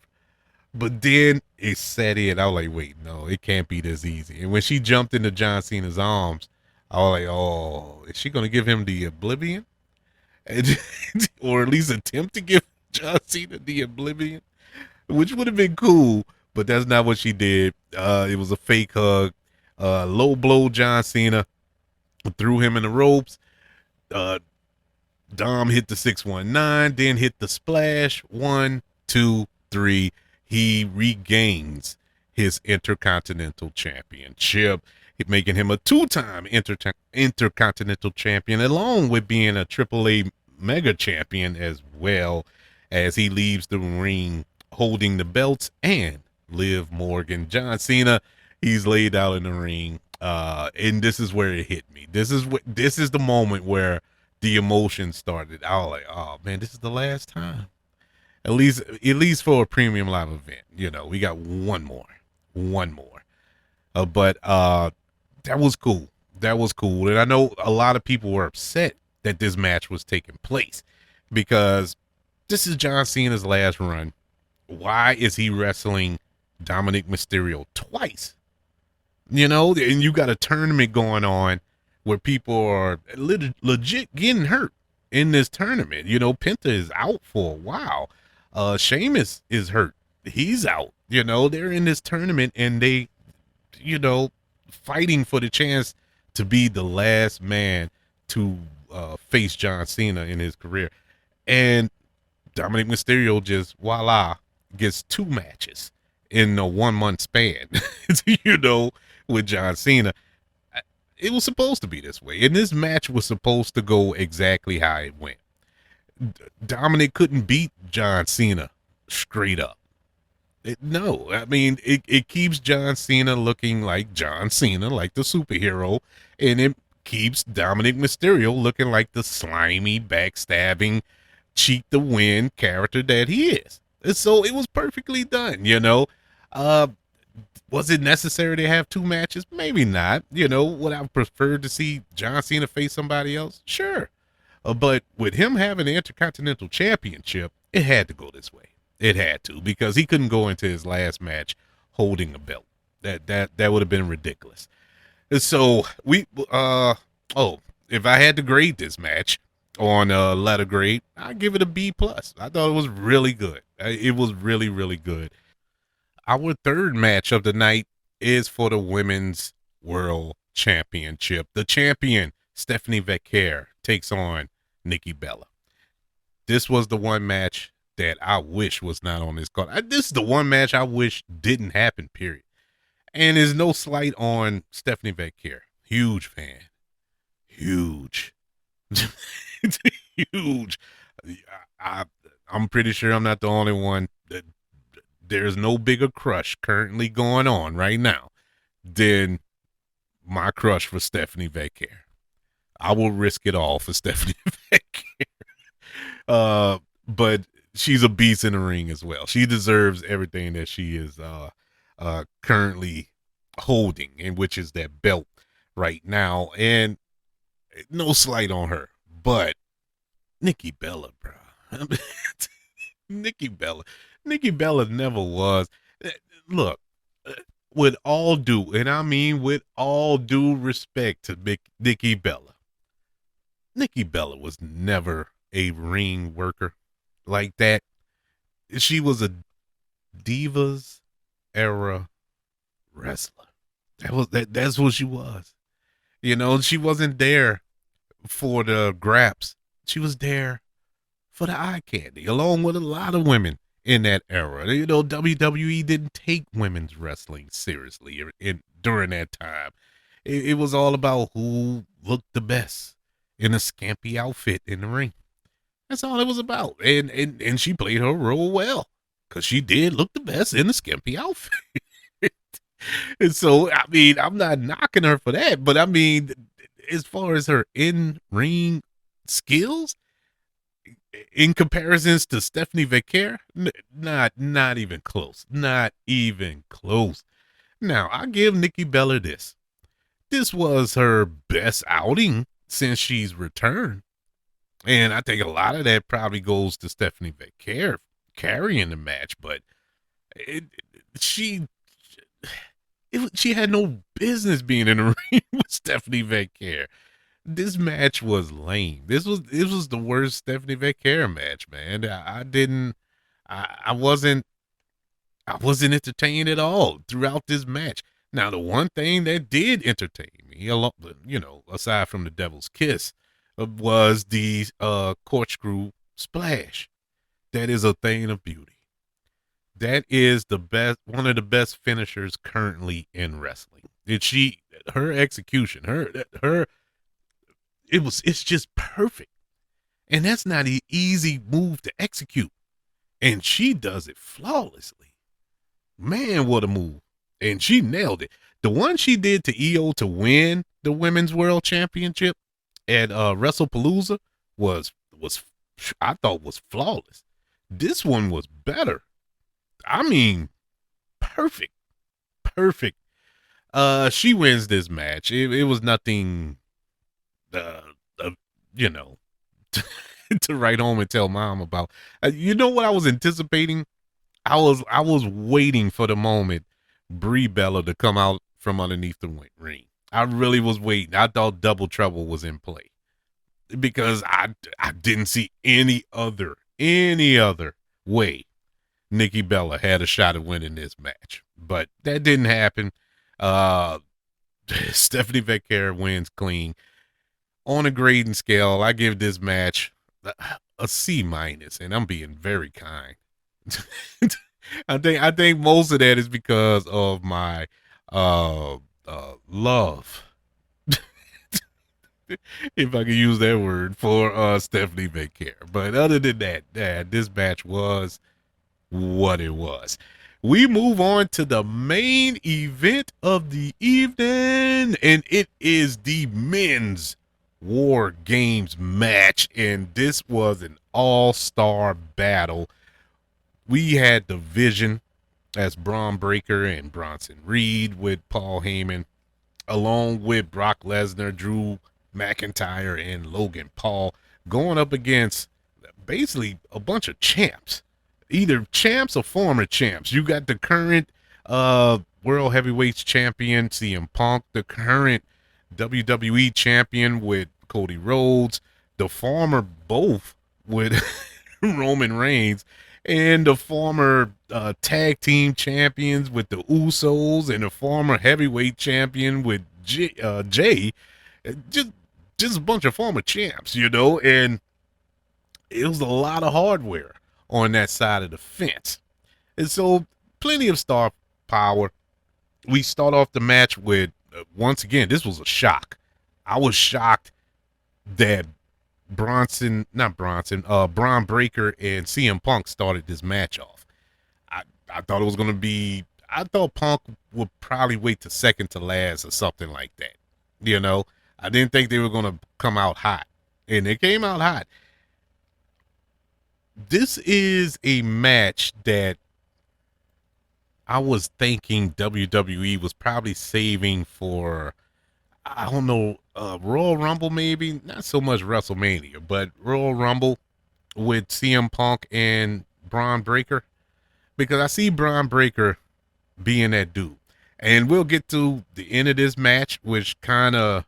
But then it set in. I was like, wait, no, it can't be this easy. And when she jumped into John Cena's arms, I was like, oh, is she going to give him the oblivion? Or at least attempt to give John Cena the oblivion? Which would have been cool, but that's not what she did. It was a fake hug. Low blow John Cena. Threw him in the ropes. Dom hit the 619, then hit the splash. 1, 2, 3. He regains his Intercontinental Championship, making him a 2-time Intercontinental Champion, along with being a AAA Mega Champion, as well as he leaves the ring holding the belts and Liv Morgan. John Cena, he's laid out in the ring, and this is where it hit me. This is the moment where the emotion started. I was like, oh man, this is the last time. At least for a premium live event, we got one more. But that was cool. And I know a lot of people were upset that this match was taking place because this is John Cena's last run. Why is he wrestling Dominic Mysterio twice? And you got a tournament going on where people are legit getting hurt in this tournament. Penta is out for a while. Sheamus is hurt. He's out. They're in this tournament and they, fighting for the chance to be the last man to face John Cena in his career. And Dominic Mysterio just, voila, gets 2 matches in a 1-month span, with John Cena. It was supposed to be this way. And this match was supposed to go exactly how it went. Dominic couldn't beat John Cena straight up. It keeps John Cena looking like John Cena, like the superhero, and it keeps Dominic Mysterio looking like the slimy, backstabbing, cheat to win character that he is. And so it was perfectly done, Was it necessary to have 2 matches? Maybe not. Would I prefer to see John Cena face somebody else? Sure. But with him having the Intercontinental Championship, it had to go this way. It had to, because he couldn't go into his last match holding a belt. That would have been ridiculous. And so if I had to grade this match on a letter grade, I'd give it a B+. I thought it was really good. It was really, really good. Our third match of the night is for the Women's World Championship. The champion, Stephanie Becker, takes on Nikki Bella. This was the one match that I wish was not on this card. This is the one match I wish didn't happen, period. And there's no slight on Stephanie Becker. Huge fan. Huge. It's huge. I, I'm pretty sure I'm not the only one. There's no bigger crush currently going on right now than my crush for Stephanie Vaquer. I will risk it all for Stephanie Vaquer. But she's a beast in the ring as well. She deserves everything that she is currently holding, and which is that belt right now. And no slight on her, but Nikki Bella, bro. Nikki Bella. Nikki Bella never was. Look, with all due, and I mean with all due respect to Nikki Bella, Nikki Bella was never a ring worker like that. She was a Divas era wrestler. That's what she was. You know, she wasn't there for the graps. She was there for the eye candy, along with a lot of women in that era. You know, WWE didn't take women's wrestling seriously during that time. It was all about who looked the best in a skimpy outfit in the ring. That's all it was about. And she played her role well, because she did look the best in the skimpy outfit. And so, I mean, I'm not knocking her for that, but I mean, as far as her in-ring skills, in comparisons to Stephanie Vaquer, not even close. Not even close. Now, I give Nikki Bella this. This was her best outing since she's returned. And I think a lot of that probably goes to Stephanie Vaquer carrying the match, but she had no business being in the ring with Stephanie Vaquer. This match was lame. This was the worst Stephanie Vaquer match, man. I wasn't entertained at all throughout this match. Now, the one thing that did entertain me, you know, aside from the Devil's Kiss, was the corkscrew splash. That is a thing of beauty. That is one of the best finishers currently in wrestling. Her execution, it's just perfect. And that's not an easy move to execute. And she does it flawlessly. Man, what a move. And she nailed it. The one she did to Iyo to win the Women's World Championship at WrestlePalooza was I thought was flawless. This one was better. I mean, perfect. She wins this match. It was nothing, you know, to write home and tell mom about. You know what I was anticipating? I was waiting for the moment Brie Bella to come out from underneath the ring. I really was waiting. I thought Double Trouble was in play, because I didn't see any other way Nikki Bella had a shot at winning this match. But that didn't happen. Stephanie Vaquer wins clean. On a grading scale, I give this match a C minus, and I'm being very kind. I think most of that is because of my love, if I can use that word, for Stephanie Vaquer. But other than that, this match was what it was. We move on to the main event of the evening, and it is the men's War Games match, and this was an all-star battle. We had the Vision as Braun Breaker and Bronson Reed with Paul Heyman, along with Brock Lesnar, Drew McIntyre, and Logan Paul, going up against basically a bunch of champs, either champs or former champs. You got the current World Heavyweights champion, CM Punk, the current WWE champion with Cody Rhodes, the former both with Roman Reigns, and the former tag team champions with the Usos, and the former heavyweight champion with Jay. Just a bunch of former champs, you know, and it was a lot of hardware on that side of the fence. And so plenty of star power. We start off the match with, once again, this was a shock. I was shocked that Bron Breakker and CM Punk started this match off. I thought it was gonna be. I thought Punk would probably wait to second to last or something like that. You know, I didn't think they were gonna come out hot, and they came out hot. This is a match that I was thinking WWE was probably saving for, I don't know, Royal Rumble maybe, not so much WrestleMania, but Royal Rumble with CM Punk and Bron Breakker, because I see Bron Breakker being that dude. And we'll get to the end of this match, which kind of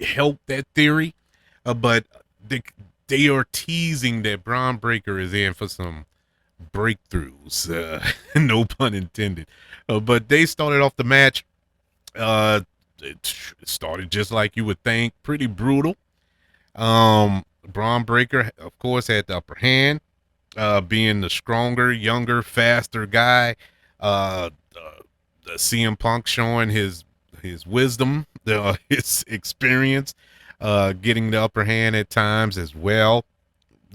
helped that theory. But they are teasing that Bron Breakker is in for some breakthroughs. No pun intended. But they started off the match. It started just like you would think, pretty brutal. Bron Breakker, of course, had the upper hand, being the stronger, younger, faster guy. CM Punk showing his wisdom, his experience, getting the upper hand at times as well.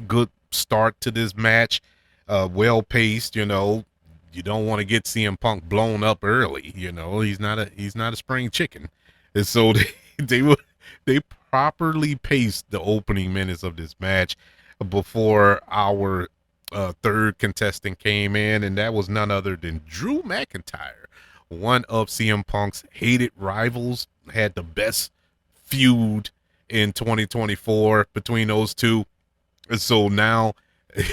Good start to this match, well paced. You know, you don't want to get CM Punk blown up early. You know, he's not a spring chicken, and so they properly paced the opening minutes of this match before our third contestant came in, and that was none other than Drew McIntyre, one of CM Punk's hated rivals. Had the best feud in 2024 between those two. And so now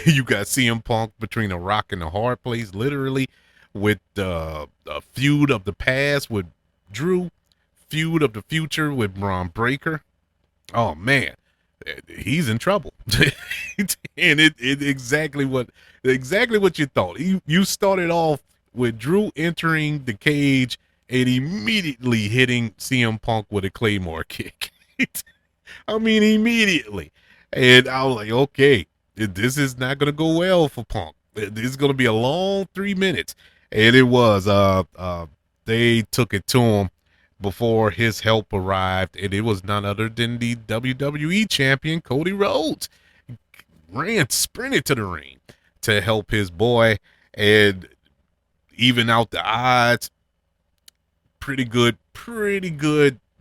you got CM Punk between a rock and a hard place, literally, with the feud of the past with Drew, feud of the future with Bron Breakker. Oh man, he's in trouble. And it exactly what you thought. You started off with Drew entering the cage and immediately hitting CM Punk with a Claymore kick. I mean, immediately. And I was like, okay, this is not going to go well for Punk. This is going to be a long 3 minutes. And it was. They took it to him before his help arrived, and it was none other than the WWE champion, Cody Rhodes. Sprinted to the ring to help his boy and even out the odds. Pretty good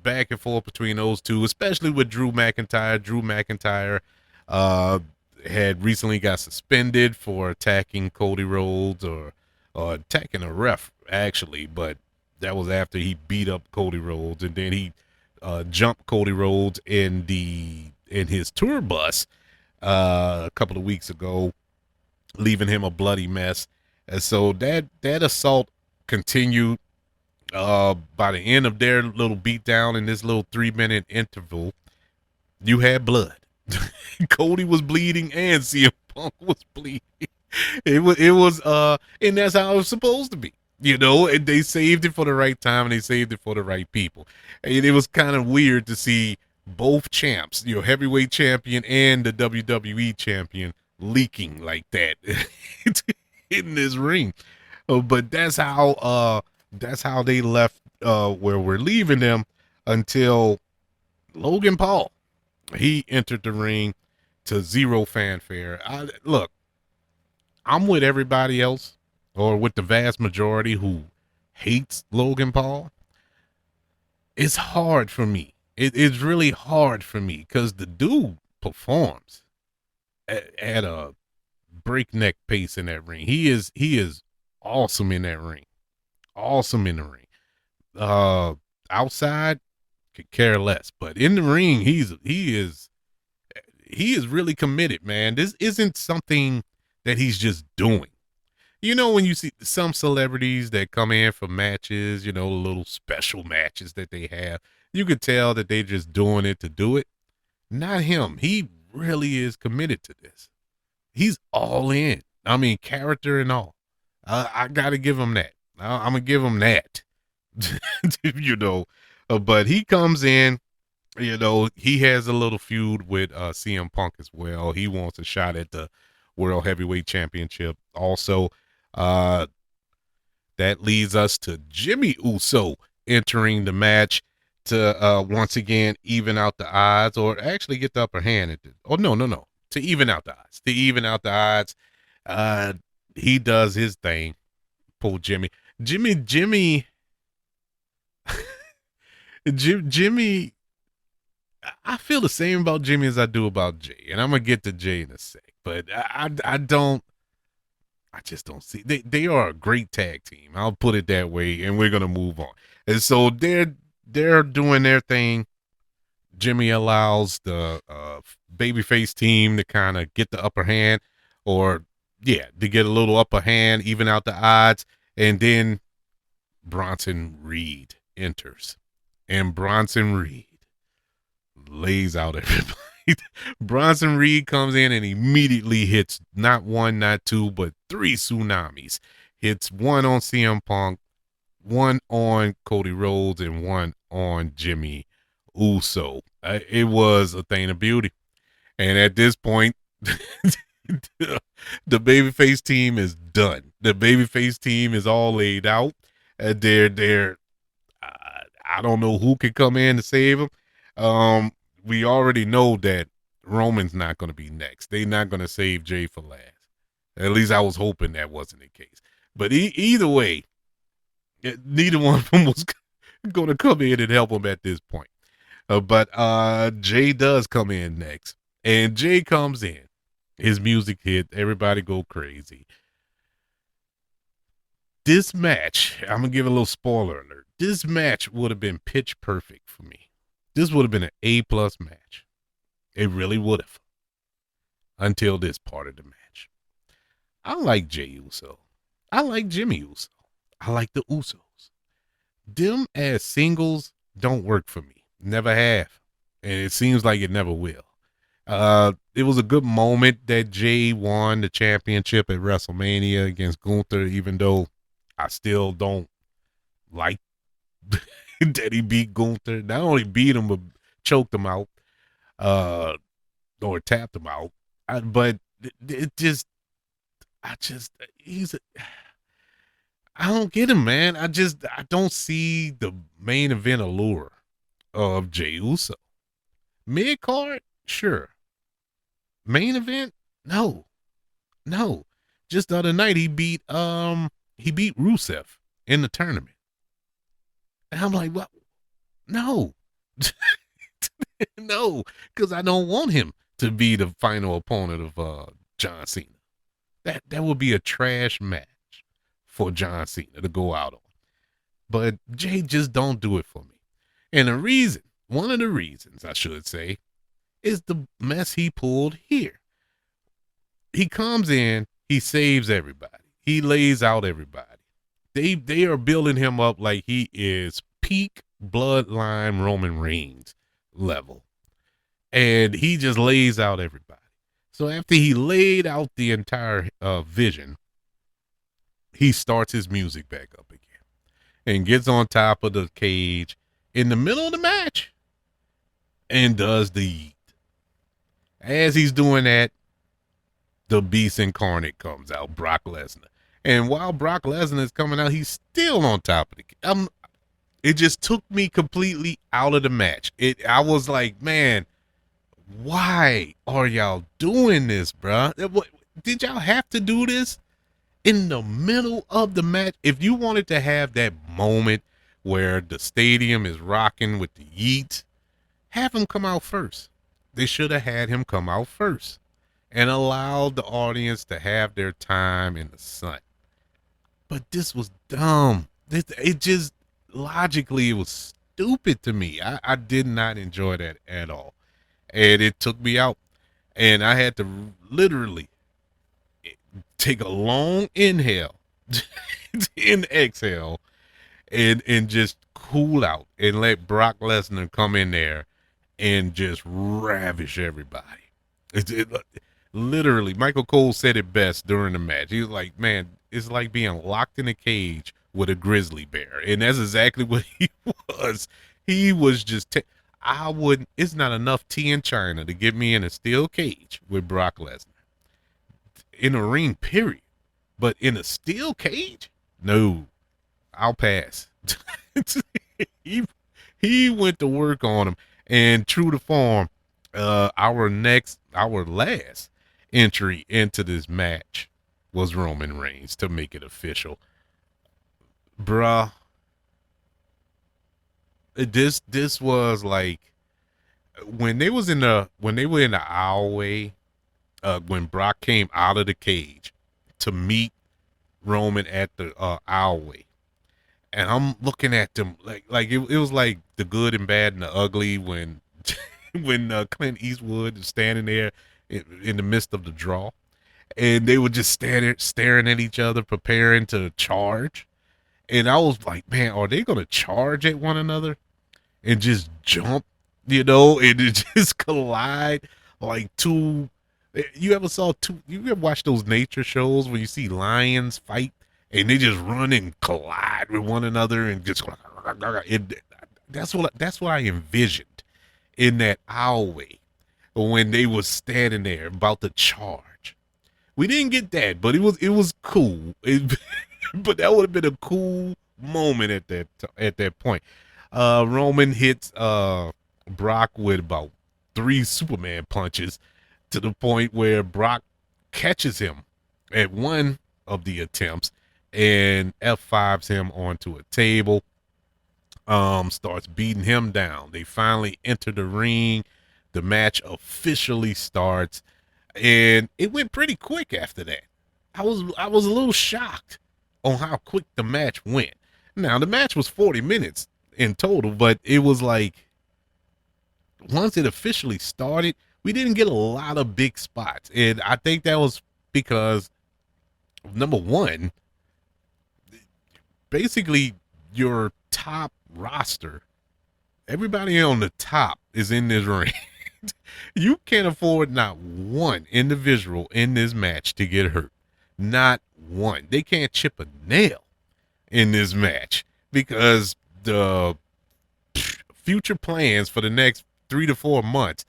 back and forth between those two, especially with Drew McIntyre. Drew McIntyre had recently got suspended for attacking Cody Rhodes or attacking a ref, actually, but that was after he beat up Cody Rhodes, and then he jumped Cody Rhodes in his tour bus a couple of weeks ago, leaving him a bloody mess. And so that assault continued. By the end of their little beatdown in this little 3-minute interval, you had blood. Cody was bleeding and CM Punk was bleeding. It was and that's how it was supposed to be. You know, and they saved it for the right time and they saved it for the right people. And it was kind of weird to see both champs, you know, heavyweight champion and the WWE champion, leaking like that in this ring. But that's how they left where we're leaving them until Logan Paul. He entered the ring to zero fanfare. Look, I'm with everybody else, or with the vast majority who hates Logan Paul. It's hard for me. It's really hard for me because the dude performs at a breakneck pace in that ring. He is awesome in that ring. Awesome in the ring. Outside, could care less, but in the ring, he is really committed, man. This isn't something that he's just doing. You know, when you see some celebrities that come in for matches, you know, little special matches that they have, you could tell that they're just doing it to do it. Not him. He really is committed to this. He's all in. I mean, character and all. I got to give him that. I'm going to give him that. You know, but he comes in, you know, he has a little feud with CM Punk as well. He wants a shot at the World Heavyweight Championship. Also, that leads us to Jimmy Uso entering the match. to once again even out the odds, or actually get the upper hand at this. Oh, no, to even out the odds. To even out the odds. He does his thing. Pull Jimmy. Jimmy Jimmy, I feel the same about Jimmy as I do about Jay, and I'm gonna get to Jay in a sec. But I don't. I just don't see. They are a great tag team. I'll put it that way, and we're gonna move on. And so they're doing their thing. Jimmy allows the babyface team to kind of get the upper hand, or yeah, to get a little upper hand, even out the odds, and then Bronson Reed enters, and Bronson Reed lays out everybody. Bronson Reed comes in and immediately hits not one, not two, but three tsunamis. Hits one on CM Punk, one on Cody Rhodes, and one on Jimmy Uso. It was a thing of beauty. And at this point, the babyface team is done. The babyface team is all laid out. They're I don't know who could come in to save them. We already know that Roman's not going to be next. They're not going to save Jay for last. At least I was hoping that wasn't the case. But either way, neither one of them was going to come in and help him at this point. But Jay does come in next. And Jay comes in. His music hit. Everybody go crazy. This match, I'm going to give a little spoiler alert. This match would have been pitch perfect for me. This would have been an A+ match. It really would have. Until this part of the match. I like Jey Uso. I like Jimmy Uso. I like the Usos. Them as singles don't work for me. Never have. And it seems like it never will. It was a good moment that Jay won the championship at WrestleMania against Gunther, even though I still don't like that he beat Gunther. Not only beat him, but choked him out, or tapped him out. But I don't get him, man. I don't see the main event allure of Jey Uso. Mid card, sure. Main event, no. Just the other night he beat Rusev in the tournament. And I'm like, what? No. No, because I don't want him to be the final opponent of John Cena. That would be a trash match for John Cena to go out on. But Jay just don't do it for me. And one of the reasons, I should say, is the mess he pulled here. He comes in, he saves everybody. He lays out everybody. They are building him up like he is peak bloodline Roman Reigns level. And he just lays out everybody. So after he laid out the entire vision, he starts his music back up again and gets on top of the cage in the middle of the match and does the yeet. As he's doing that, the beast incarnate comes out, Brock Lesnar. And while Brock Lesnar is coming out, he's still on top of the it just took me completely out of the match. I was like, man, why are y'all doing this, bro? Did y'all have to do this in the middle of the match? If you wanted to have that moment where the stadium is rocking with the yeet, have him come out first. They should have had him come out first and allowed the audience to have their time in the sun. But this was dumb. It just, logically, it was stupid to me. I did not enjoy that at all. And it took me out. And I had to literally take a long inhale and exhale and just cool out and let Brock Lesnar come in there and just ravish everybody. Literally, Michael Cole said it best during the match. He was like, man, it's like being locked in a cage with a grizzly bear. And that's exactly what he was. He was just, it's not enough tea in China to get me in a steel cage with Brock Lesnar. In a ring, period. But in a steel cage? No, I'll pass. he He went to work on him, and true to form, our last entry into this match was Roman Reigns to make it official. Bruh, this was like when they were in the aisleway, when Brock came out of the cage to meet Roman at the aisleway. And I'm looking at them like it was like the good and bad and the ugly when when Clint Eastwood is standing there in the midst of the draw, and they were just staring at each other, preparing to charge. And I was like, man, are they gonna charge at one another and just jump, and it just collide like two. You ever watch those nature shows where you see lions fight and they just run and collide with one another and just that's what I envisioned in that aisleway when they was standing there about to charge. We didn't get that, but it was cool. But that would have been a cool moment at that point. Roman hits Brock with about 3 Superman punches to the point where Brock catches him at one of the attempts and F5s him onto a table. Starts beating him down. They finally enter the ring. The match officially starts, and it went pretty quick after that. I was a little shocked on how quick the match went. Now the match was 40 minutes in total, but it was like once it officially started, we didn't get a lot of big spots, and I think that was because number one, basically your top roster, everybody on the top is in this ring. You can't afford not one individual in this match to get hurt. Not one. They can't chip a nail in this match because the future plans for the next 3 to 4 months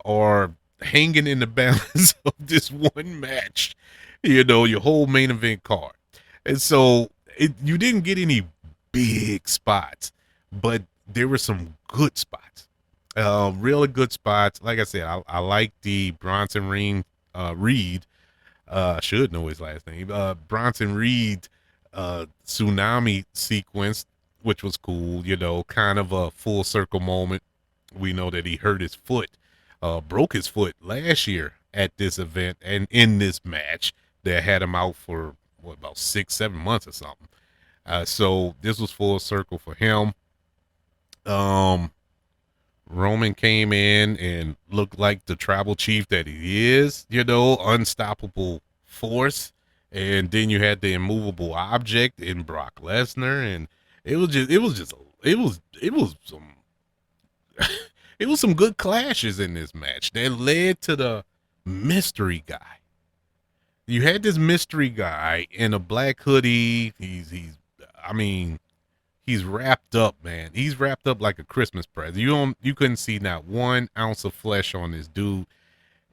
are hanging in the balance of this one match, your whole main event card. And so you didn't get any big spots, but there were some good spots, really good spots. Like I said, I like the Bronson Reed. I should know his last name. Bronson Reed tsunami sequence, which was cool, kind of a full circle moment. We know that he hurt his foot, broke his foot last year at this event and in this match that had him out for about 6-7 months or something. So this was full circle for him. Roman came in and looked like the tribal chief that he is, unstoppable force. And then you had the immovable object in Brock Lesnar, and it was some it was some good clashes in this match that led to the mystery guy. You had this mystery guy in a black hoodie. He's wrapped up, man. He's wrapped up like a Christmas present. You couldn't see not 1 ounce of flesh on this dude.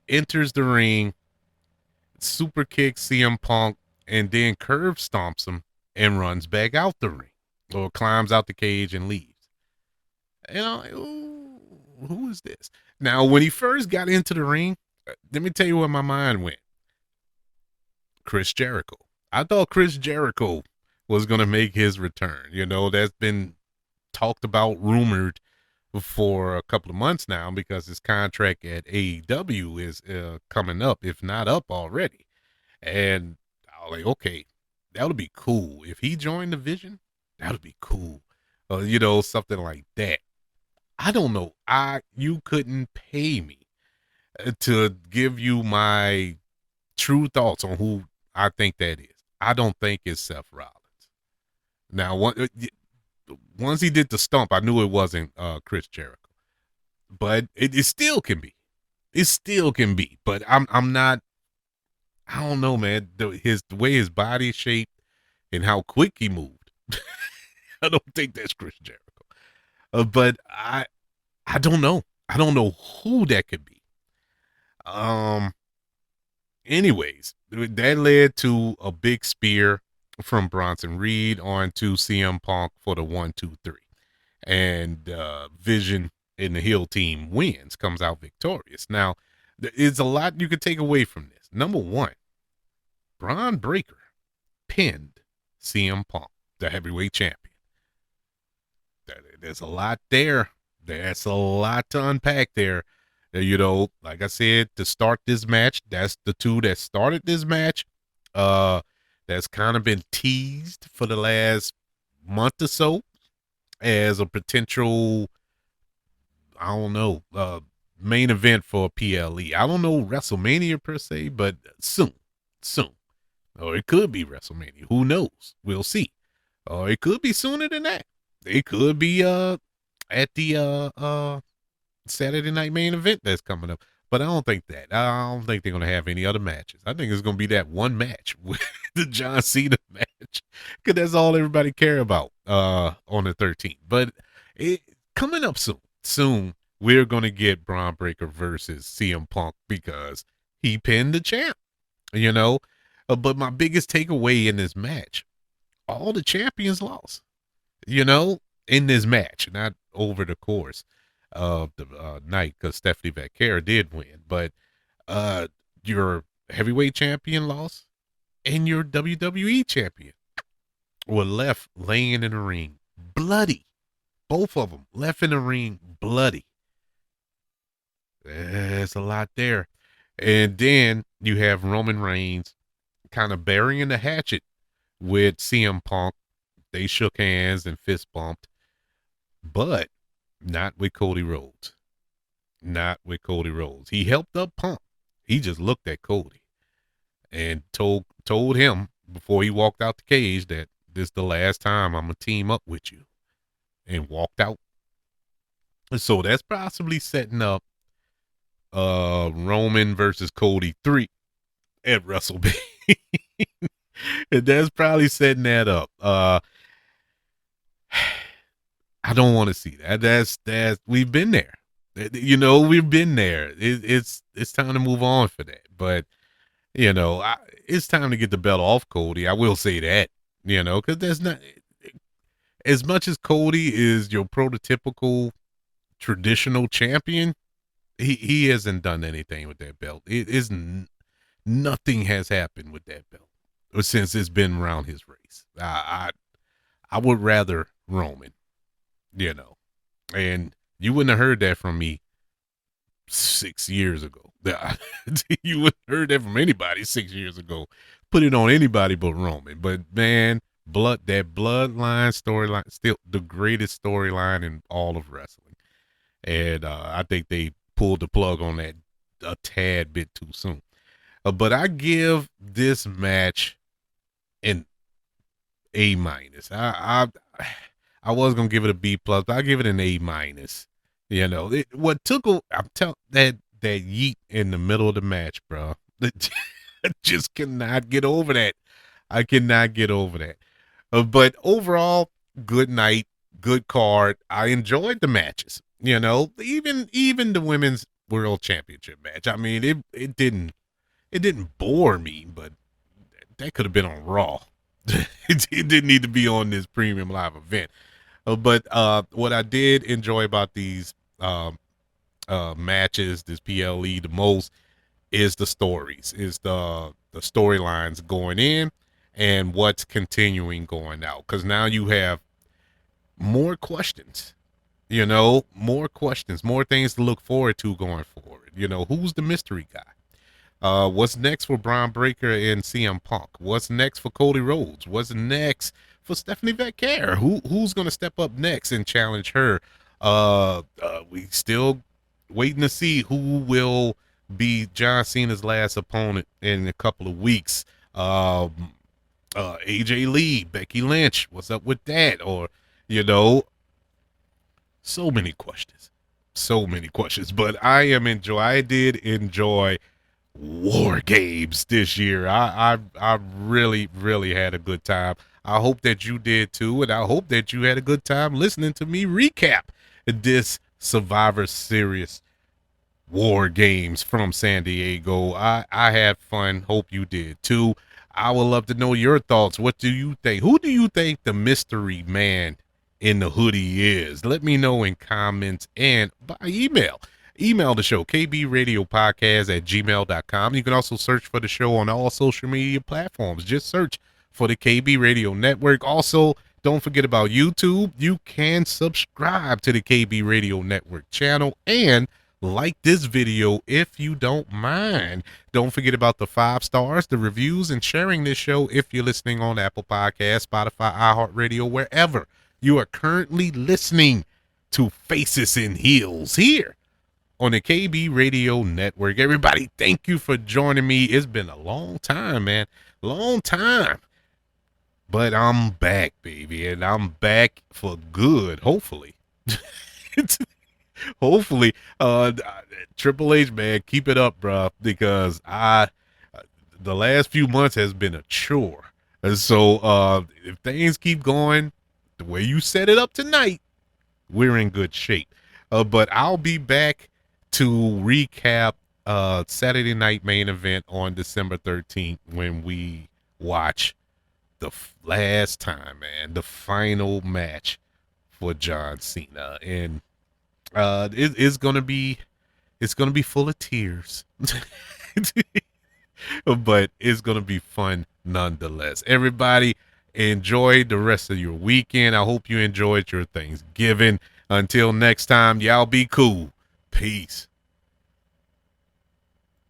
Enters the ring, super kicks CM Punk, and then curve stomps him and runs back out the ring, or climbs out the cage and leaves. Who is this? Now, when he first got into the ring, let me tell you where my mind went. Chris Jericho. I thought Chris Jericho was going to make his return. That's been talked about, rumored for a couple of months now because his contract at AEW is coming up, if not up already. And I was like, okay, that would be cool. If he joined the Vision, that would be cool. Something like that. I don't know. You couldn't pay me to give you my true thoughts on who I think that is. I don't think it's Seth Rollins. Now, once he did the stump, I knew it wasn't Chris Jericho, but it still can be. It still can be, but I'm not. I don't know, man. The way his body is shaped and how quick he moved, I don't think that's Chris Jericho. But I don't know. I don't know who that could be. Anyways, that led to a big spear from Bronson Reed onto CM Punk for the 1, 2, 3. and Vision and the heel team wins, comes out victorious. Now, there's a lot you could take away from this. Number one, Bron Breakker pinned CM Punk, the heavyweight champion. There's a lot there. That's a lot to unpack there. You know, like I said, to start this match, that's the two that started this match. That's kind of been teased for the last month or so as a potential, I don't know, main event for PLE. I don't know WrestleMania per se, but soon. Or it could be WrestleMania. Who knows? We'll see. Or it could be sooner than that. It could be at the Saturday night main event that's coming up. But I don't think that. I don't think they're gonna have any other matches. I think it's gonna be that one match with the John Cena match. Cause that's all everybody care about on the 13th. But it coming up soon. Soon we're gonna get Bron Breakker versus CM Punk because he pinned the champ. You know? But my biggest takeaway in this match, all the champions lost. You know, in this match, not over the course of the night, because Stephanie Vaquera did win, but your heavyweight champion lost and your WWE champion were left laying in the ring bloody. Both of them left in the ring bloody. There's a lot there. And then you have Roman Reigns kind of burying the hatchet with CM Punk. They shook hands and fist bumped, but not with Cody Rhodes. Not with Cody Rhodes. He helped up Punk. He just looked at Cody and told him before he walked out the cage that this is the last time I'm gonna team up with you, and walked out. So that's possibly setting up Roman versus Cody 3 at WrestleMania. And that's probably setting that up. I don't want to see that. That's we've been there. You know, we've been there. It's time to move on for that. But you know, it's time to get the belt off Cody. I will say that. You know, because there's not as much as Cody is your prototypical traditional champion. He hasn't done anything with that belt. It is nothing has happened with that belt since it's been around his race. I would rather Roman. You know, and you wouldn't have heard that from me 6 years ago. You wouldn't have heard that from anybody 6 years ago. Put it on anybody but Roman. But man, that bloodline storyline, still the greatest storyline in all of wrestling. And I think they pulled the plug on that a tad bit too soon. But I give this match an A minus. I was gonna give it a B plus, but I give it an A minus. You know, I'm telling that yeet in the middle of the match, bro. I just cannot get over that. I cannot get over that. But overall, good night, good card. I enjoyed the matches. You know, even the women's world championship match. I mean, it didn't bore me, but that could have been on Raw. It didn't need to be on this premium live event. But what I did enjoy about these matches, this PLE, the most is the stories, is the storylines going in and what's continuing going out. Because now you have more questions, you know, more questions, more things to look forward to going forward. You know, who's the mystery guy? What's next for Bron Breakker and CM Punk? What's next for Cody Rhodes? What's next for Stephanie Vaquera? Who's going to step up next and challenge her? We still waiting to see who will be John Cena's last opponent in a couple of weeks. AJ Lee, Becky Lynch, what's up with that? Or, you know, so many questions. But I did enjoy War Games this year. I really, really had a good time. I hope that you did too, and I hope that you had a good time listening to me recap this Survivor Series War Games from San Diego. I had fun. Hope you did too. I would love to know your thoughts. What do you think? Who do you think the mystery man in the hoodie is. Let me know in comments and by email. Email the show, kbradiopodcast@gmail.com. You can also search for the show on all social media platforms. Just search for the KB Radio Network. Also, don't forget about YouTube. You can subscribe to the KB Radio Network channel and like this video if you don't mind. Don't forget about the 5 stars, the reviews, and sharing this show if you're listening on Apple Podcasts, Spotify, iHeartRadio, wherever you are currently listening to Faces and Heels here on the KB Radio Network. Everybody, thank you for joining me. It's been a long time, man. Long time. But I'm back, baby, and I'm back for good, hopefully. Hopefully. Triple H, man, keep it up, bro, because the last few months has been a chore. And so if things keep going the way you set it up tonight, we're in good shape. But I'll be back to recap Saturday Night Main Event on December 13th when we watch the last time, man, the final match for John Cena. And it's gonna be full of tears. But it's gonna be fun nonetheless. Everybody, enjoy the rest of your weekend. I hope you enjoyed your Thanksgiving. Until next time, y'all be cool. Peace.